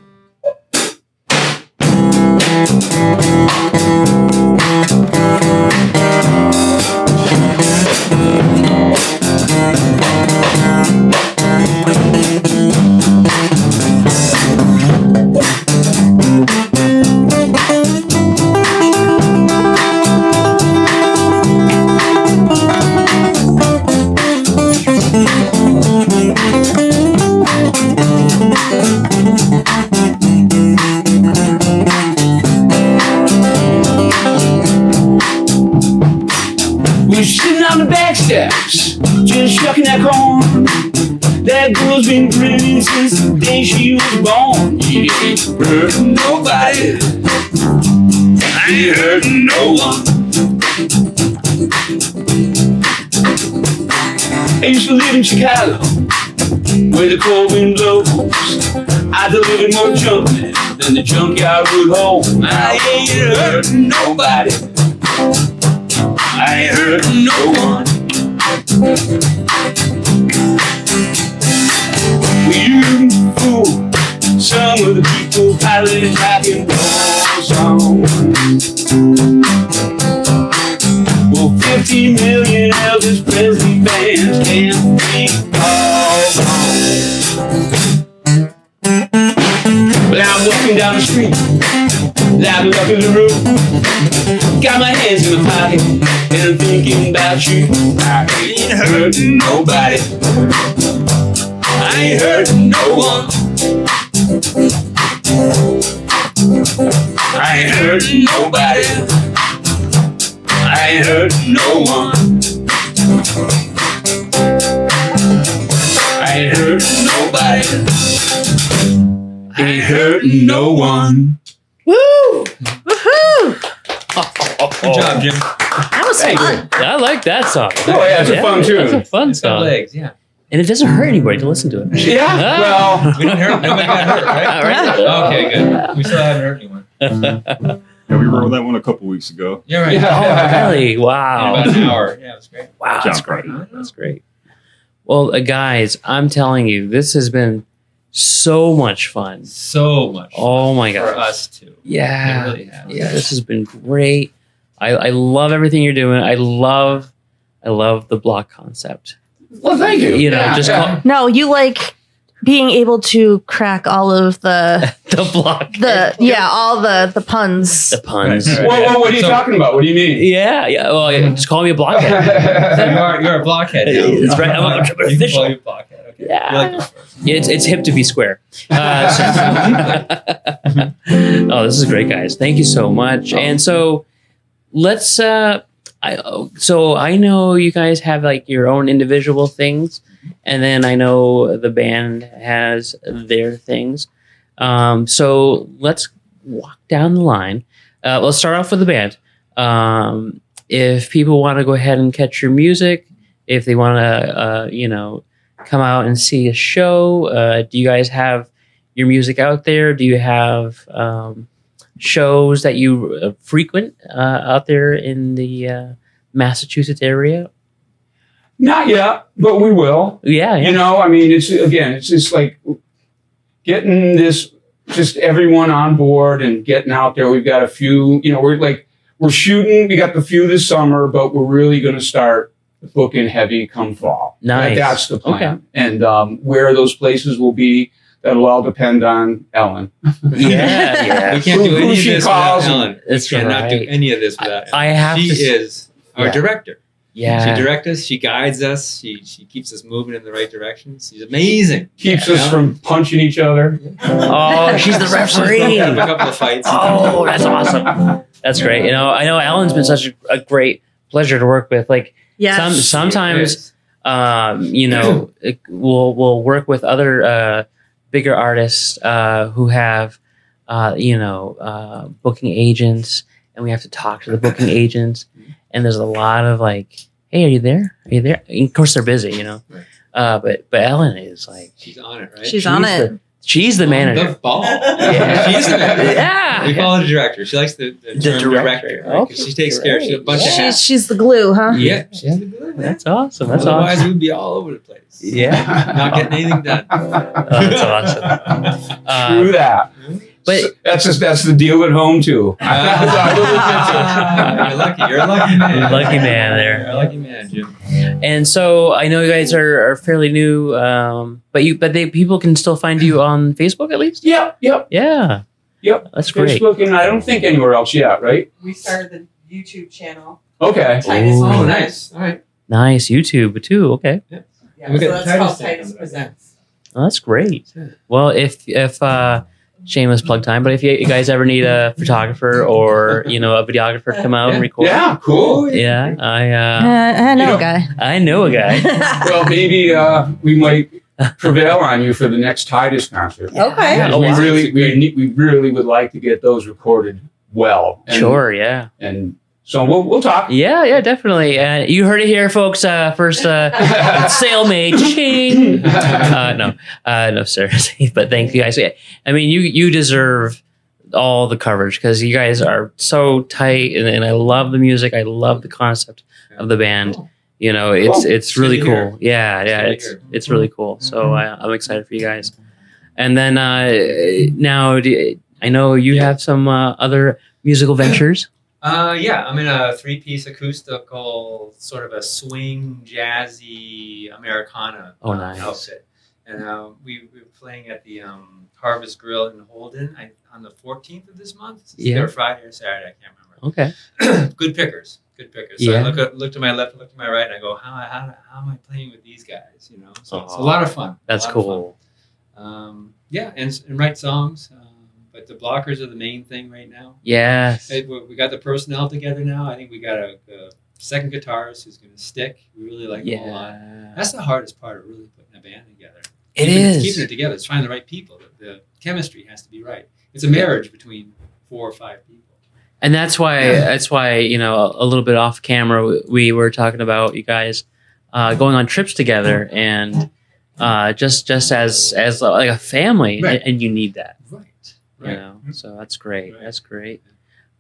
[SPEAKER 5] We're sitting on the back steps, just shucking that corn. That girl's been grinning since the day she was born. She ain't hurting nobody, I ain't hurting no one. I used to live in Chicago, where the cold wind blows. I delivered more junk than the junkyard would hold. I ain't hurting nobody, I ain't hurting no one. You fool, some of the people piloted rock and roll songs. Well, 50 million Elvis Presley fans can't be all wrong. Well, I'm walking down the street, loud up in the room. Got my hands in my pocket, and I'm thinking about you. I ain't hurting nobody, I ain't hurting no one. I ain't hurting nobody, I ain't hurting no one. I ain't hurting nobody, I ain't hurting no one.
[SPEAKER 2] Woo! Woohoo!
[SPEAKER 8] Good job, Jim.
[SPEAKER 3] That was fun.
[SPEAKER 1] I like that song.
[SPEAKER 4] Oh, yeah, it's a fun tune.
[SPEAKER 1] It's a fun
[SPEAKER 6] It's got
[SPEAKER 1] song.
[SPEAKER 6] legs, yeah.
[SPEAKER 1] And it doesn't hurt anybody to listen to it.
[SPEAKER 4] Yeah, well,
[SPEAKER 8] We don't hurt. Nobody got hurt, right? Okay, good. We still haven't hurt anyone.
[SPEAKER 7] Yeah, we wrote that one a couple weeks ago.
[SPEAKER 8] You're right.
[SPEAKER 4] Yeah.
[SPEAKER 1] Really?
[SPEAKER 8] In
[SPEAKER 1] Wow.
[SPEAKER 8] about an hour. Yeah, it was great.
[SPEAKER 1] Wow, that's
[SPEAKER 7] Sounds
[SPEAKER 1] great.
[SPEAKER 7] great.
[SPEAKER 1] That's great. Well, guys, I'm telling you, this has been so much fun.
[SPEAKER 8] So much
[SPEAKER 1] Oh my
[SPEAKER 8] for
[SPEAKER 1] god.
[SPEAKER 8] us too.
[SPEAKER 1] Yeah.
[SPEAKER 8] It really has.
[SPEAKER 1] Yeah, this has been great. I love everything you're doing. I love the block concept.
[SPEAKER 4] well, thank you.
[SPEAKER 1] You know,
[SPEAKER 4] Yeah,
[SPEAKER 1] just
[SPEAKER 4] yeah.
[SPEAKER 3] No, you like being able to crack all of the
[SPEAKER 1] the block.
[SPEAKER 3] all the puns.
[SPEAKER 1] The puns.
[SPEAKER 8] Right, right.
[SPEAKER 4] Well, what are you
[SPEAKER 8] So-
[SPEAKER 4] talking about? What do you mean?
[SPEAKER 1] Yeah, yeah. Well, just call me a blockhead.
[SPEAKER 8] You're a blockhead now.
[SPEAKER 1] That's right. I'm a
[SPEAKER 8] You can
[SPEAKER 1] official.
[SPEAKER 8] call you a blockhead. Okay.
[SPEAKER 1] Yeah.
[SPEAKER 8] You like the first.
[SPEAKER 1] Yeah, it's hip to be square. Oh, this is great, guys. Thank you so much. And so let's. I know you guys have like your own individual things, and then I know the band has their things. So let's walk down the line. Let's start off with the band. If people want to go ahead and catch your music, if they want to, come out and see a show, do you guys have your music out there? Do you have shows that you frequent out there in the Massachusetts area?
[SPEAKER 4] Not yet, but we will.
[SPEAKER 1] Yeah, yeah.
[SPEAKER 4] You know, I mean, it's just like getting this, just everyone on board and getting out there. We've got a few, you know, we're shooting. We got the few this summer, but we're really going to start booking heavy come fall.
[SPEAKER 1] Nice.
[SPEAKER 4] That's the plan.
[SPEAKER 1] Okay.
[SPEAKER 4] And where those places will be, that'll all depend on Ellen.
[SPEAKER 1] Yeah.
[SPEAKER 6] We can't do
[SPEAKER 4] Who
[SPEAKER 6] any of
[SPEAKER 4] she
[SPEAKER 6] this
[SPEAKER 4] calls
[SPEAKER 6] without Ellen. We
[SPEAKER 1] That's
[SPEAKER 6] cannot do
[SPEAKER 1] right.
[SPEAKER 6] any of this without
[SPEAKER 1] I
[SPEAKER 6] Ellen.
[SPEAKER 1] have
[SPEAKER 6] She
[SPEAKER 1] to s-
[SPEAKER 6] is our
[SPEAKER 1] Yeah.
[SPEAKER 6] director.
[SPEAKER 1] Yeah.
[SPEAKER 6] She directs us. She guides us. She keeps us moving in the right direction. She's amazing.
[SPEAKER 4] Keeps
[SPEAKER 6] Yeah.
[SPEAKER 4] us from punching each other.
[SPEAKER 1] Oh, she's the
[SPEAKER 6] She's broken
[SPEAKER 1] referee.
[SPEAKER 6] up a couple of fights.
[SPEAKER 1] Oh, that's awesome. That's great. You know, I know Ellen's been such a great pleasure to work with. Like
[SPEAKER 2] Yes.
[SPEAKER 1] sometimes, you know, we'll work with other bigger artists who have, you know, booking agents, and we have to talk to the booking agents. And there's a lot of like, hey, are you there? Are you there? And of course, they're busy, you know.
[SPEAKER 6] Right.
[SPEAKER 1] But Ellen is like,
[SPEAKER 6] She's on it, right?
[SPEAKER 2] She's on it.
[SPEAKER 1] she's the manager.
[SPEAKER 6] The ball.
[SPEAKER 1] Yeah.
[SPEAKER 6] She's the manager.
[SPEAKER 1] Yeah.
[SPEAKER 6] We call her the director. She likes the term
[SPEAKER 1] director.
[SPEAKER 6] director. Right? 'Cause
[SPEAKER 1] Okay,
[SPEAKER 6] she takes care of a bunch of hats.
[SPEAKER 2] She's the glue, huh?
[SPEAKER 6] Yeah. She's
[SPEAKER 1] Yeah.
[SPEAKER 6] the glue, man.
[SPEAKER 1] That's awesome. That's
[SPEAKER 6] Otherwise,
[SPEAKER 1] awesome.
[SPEAKER 6] we'd be all over the place.
[SPEAKER 1] Yeah.
[SPEAKER 6] Not getting anything done.
[SPEAKER 1] Oh, that's awesome.
[SPEAKER 4] True that.
[SPEAKER 1] But
[SPEAKER 4] That's the deal at home too.
[SPEAKER 6] You're lucky. You're a lucky man.
[SPEAKER 1] Lucky man there.
[SPEAKER 6] You're a lucky man, Jim.
[SPEAKER 1] and so I know you guys are fairly new, but people can still find you on Facebook at least.
[SPEAKER 4] Yep.
[SPEAKER 1] Yeah, that's great.
[SPEAKER 4] Facebook, and I don't think anywhere else yet, right?
[SPEAKER 9] We started the YouTube channel.
[SPEAKER 4] Okay.
[SPEAKER 9] Titus
[SPEAKER 1] Ooh.
[SPEAKER 6] Oh,
[SPEAKER 9] Presents.
[SPEAKER 6] nice. All right.
[SPEAKER 1] Nice YouTube too. Okay,
[SPEAKER 9] Yeah,
[SPEAKER 6] We
[SPEAKER 9] so
[SPEAKER 6] got
[SPEAKER 9] that's called
[SPEAKER 6] Titus
[SPEAKER 9] Titus
[SPEAKER 6] Presents.
[SPEAKER 9] Presents.
[SPEAKER 1] well, that's great. Well, if shameless plug time, but if you guys ever need a photographer or a videographer to come out and record,
[SPEAKER 4] Yeah, cool.
[SPEAKER 1] yeah,
[SPEAKER 2] I know
[SPEAKER 4] You know-
[SPEAKER 2] a guy.
[SPEAKER 1] I know a guy.
[SPEAKER 4] Well, maybe we might prevail on you for the next Titus concert.
[SPEAKER 9] Okay.
[SPEAKER 1] Yeah. Oh,
[SPEAKER 4] we
[SPEAKER 1] wow.
[SPEAKER 4] we really would like to get those recorded well. And,
[SPEAKER 1] Sure, yeah.
[SPEAKER 4] And so we'll talk.
[SPEAKER 1] Yeah, definitely. You heard it here, folks. First, sale made. Ching. No, seriously. But thank you guys. I mean, you deserve all the coverage because you guys are so tight, and I love the music. I love the concept of the band.
[SPEAKER 6] Cool.
[SPEAKER 1] You know, it's really
[SPEAKER 6] Good to hear.
[SPEAKER 1] cool. Yeah,
[SPEAKER 6] Good to hear.
[SPEAKER 1] it's really cool. So I'm excited for you guys. And then now, I know you have some other musical ventures.
[SPEAKER 6] Yeah, I'm in a 3-piece acoustical, sort of a swing, jazzy Americana
[SPEAKER 1] Oh, nice.
[SPEAKER 6] outfit. And we were playing at the Harvest Grill in Holden on the 14th of this month. It's
[SPEAKER 1] Yeah.
[SPEAKER 6] either Friday or Saturday, I can't remember.
[SPEAKER 1] Okay.
[SPEAKER 6] Good pickers. So
[SPEAKER 1] Yeah.
[SPEAKER 6] I look to my left, look to my right, and I go, how am I playing with these guys? You know, so it's a lot of fun.
[SPEAKER 1] That's
[SPEAKER 6] A lot of
[SPEAKER 1] cool.
[SPEAKER 6] fun. Yeah, and write songs. But the Blockers are the main thing right now.
[SPEAKER 1] Yes.
[SPEAKER 6] We got the personnel together now. I think we got a second guitarist who's going to stick. We really like him a lot.
[SPEAKER 1] Yeah.
[SPEAKER 6] That's the hardest part of really putting a band together.
[SPEAKER 1] It is.
[SPEAKER 6] Keeping it together. It's finding the right people. The chemistry has to be right. It's a marriage between 4 or 5 people.
[SPEAKER 1] And that's why a little bit off camera we were talking about you guys going on trips together and just as like a family,
[SPEAKER 6] Right.
[SPEAKER 1] and you need that,
[SPEAKER 6] Right.
[SPEAKER 1] you know. So that's great.
[SPEAKER 6] Right.
[SPEAKER 1] That's great.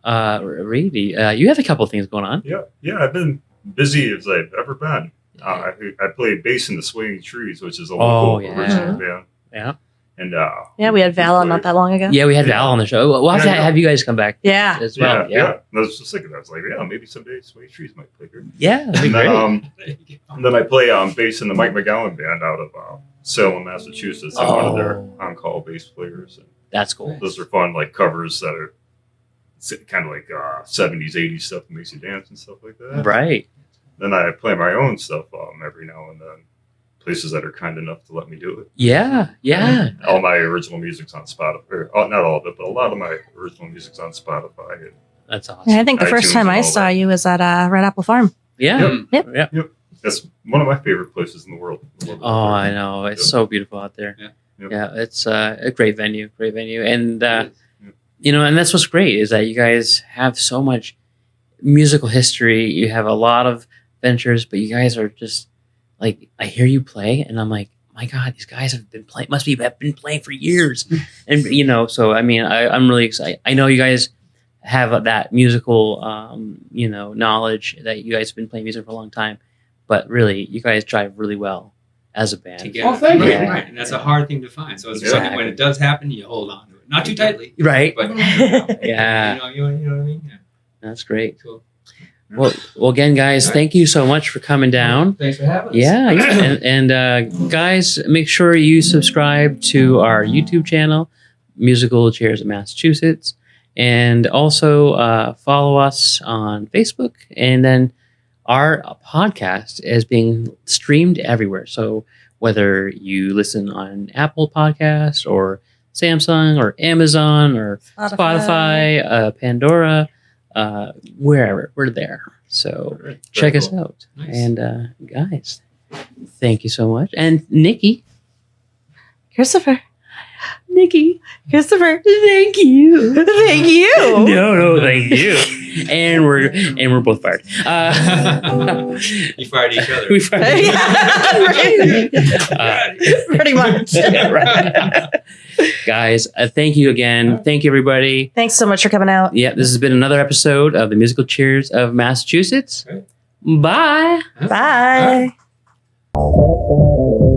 [SPEAKER 1] Reedy, you have a couple of things going on.
[SPEAKER 7] Yeah, I've been busy as I've ever been. I play bass in the Swinging Trees, which is a local
[SPEAKER 1] yeah.
[SPEAKER 7] original band.
[SPEAKER 1] Yeah.
[SPEAKER 7] And
[SPEAKER 2] Yeah, we had Val on not that long ago.
[SPEAKER 1] Yeah, we had Val on the show. We'll have to
[SPEAKER 7] Yeah.
[SPEAKER 1] have you guys come back
[SPEAKER 2] Yeah.
[SPEAKER 1] as well.
[SPEAKER 7] yeah. I was just thinking, I was like, maybe someday Swinging Trees might play here.
[SPEAKER 1] Yeah, that'd be
[SPEAKER 7] And then,
[SPEAKER 1] great.
[SPEAKER 7] and then I play bass in the Mike McGowan band out of Salem, Massachusetts. I'm one of their on-call bass players. And
[SPEAKER 1] That's cool.
[SPEAKER 7] those are fun, like covers that are kind of like 70s, 80s stuff that makes you dance and stuff like that.
[SPEAKER 1] Right.
[SPEAKER 7] Then I play my own stuff every now and then. Places that are kind enough to let me do it.
[SPEAKER 1] Yeah. Yeah.
[SPEAKER 7] All my original music's on Spotify. Not all of it, but a lot of my original music's on Spotify. And
[SPEAKER 1] That's awesome.
[SPEAKER 2] I think the first
[SPEAKER 7] iTunes
[SPEAKER 2] time
[SPEAKER 7] and
[SPEAKER 2] I
[SPEAKER 7] all
[SPEAKER 2] saw
[SPEAKER 7] that.
[SPEAKER 2] you was at Red Apple Farm.
[SPEAKER 1] Yeah.
[SPEAKER 2] Yep.
[SPEAKER 1] Yeah.
[SPEAKER 7] that's one of my favorite places in the world.
[SPEAKER 1] Oh, I know. It's so beautiful out there.
[SPEAKER 6] Yeah.
[SPEAKER 7] Yep.
[SPEAKER 1] Yeah, it's a great venue. And,
[SPEAKER 6] It is.
[SPEAKER 1] and that's what's great is that you guys have so much musical history. You have a lot of ventures, but you guys are just like, I hear you play and I'm like, my God, these guys have been playing. Have been playing for years, and So I mean, I'm really excited. I know you guys have that musical, knowledge that you guys have been playing music for a long time, but really, you guys drive really well as a band.
[SPEAKER 6] Together.
[SPEAKER 4] Oh, thank you.
[SPEAKER 6] Right, and that's a hard thing to find. So it's something when it does happen, you hold on to it, not too tightly,
[SPEAKER 1] Right?
[SPEAKER 6] but
[SPEAKER 1] Yeah.
[SPEAKER 6] you know what I mean. Yeah.
[SPEAKER 1] That's great.
[SPEAKER 6] Cool.
[SPEAKER 1] Well, again, guys, thank you so much for coming down.
[SPEAKER 6] Thanks for having us.
[SPEAKER 1] Yeah, and guys, make sure you subscribe to our YouTube channel, Musical Chairs of Massachusetts, and also follow us on Facebook. And then our podcast is being streamed everywhere. So whether you listen on Apple Podcasts or Samsung or Amazon or Spotify, Pandora, wherever, we're there. So check us out.
[SPEAKER 6] Nice.
[SPEAKER 1] And guys, thank you so much. And Nikki,
[SPEAKER 3] Christopher.
[SPEAKER 1] thank you.
[SPEAKER 3] Thank you.
[SPEAKER 1] No, thank you. And we're both fired.
[SPEAKER 6] You fired each other.
[SPEAKER 1] We fired.
[SPEAKER 3] Pretty much.
[SPEAKER 1] Right. Guys, thank you again. Thank you, everybody.
[SPEAKER 3] Thanks so much for coming out.
[SPEAKER 1] Yeah, this has been another episode of the Musical Chairs of Massachusetts.
[SPEAKER 6] Right.
[SPEAKER 1] Bye.
[SPEAKER 3] Bye.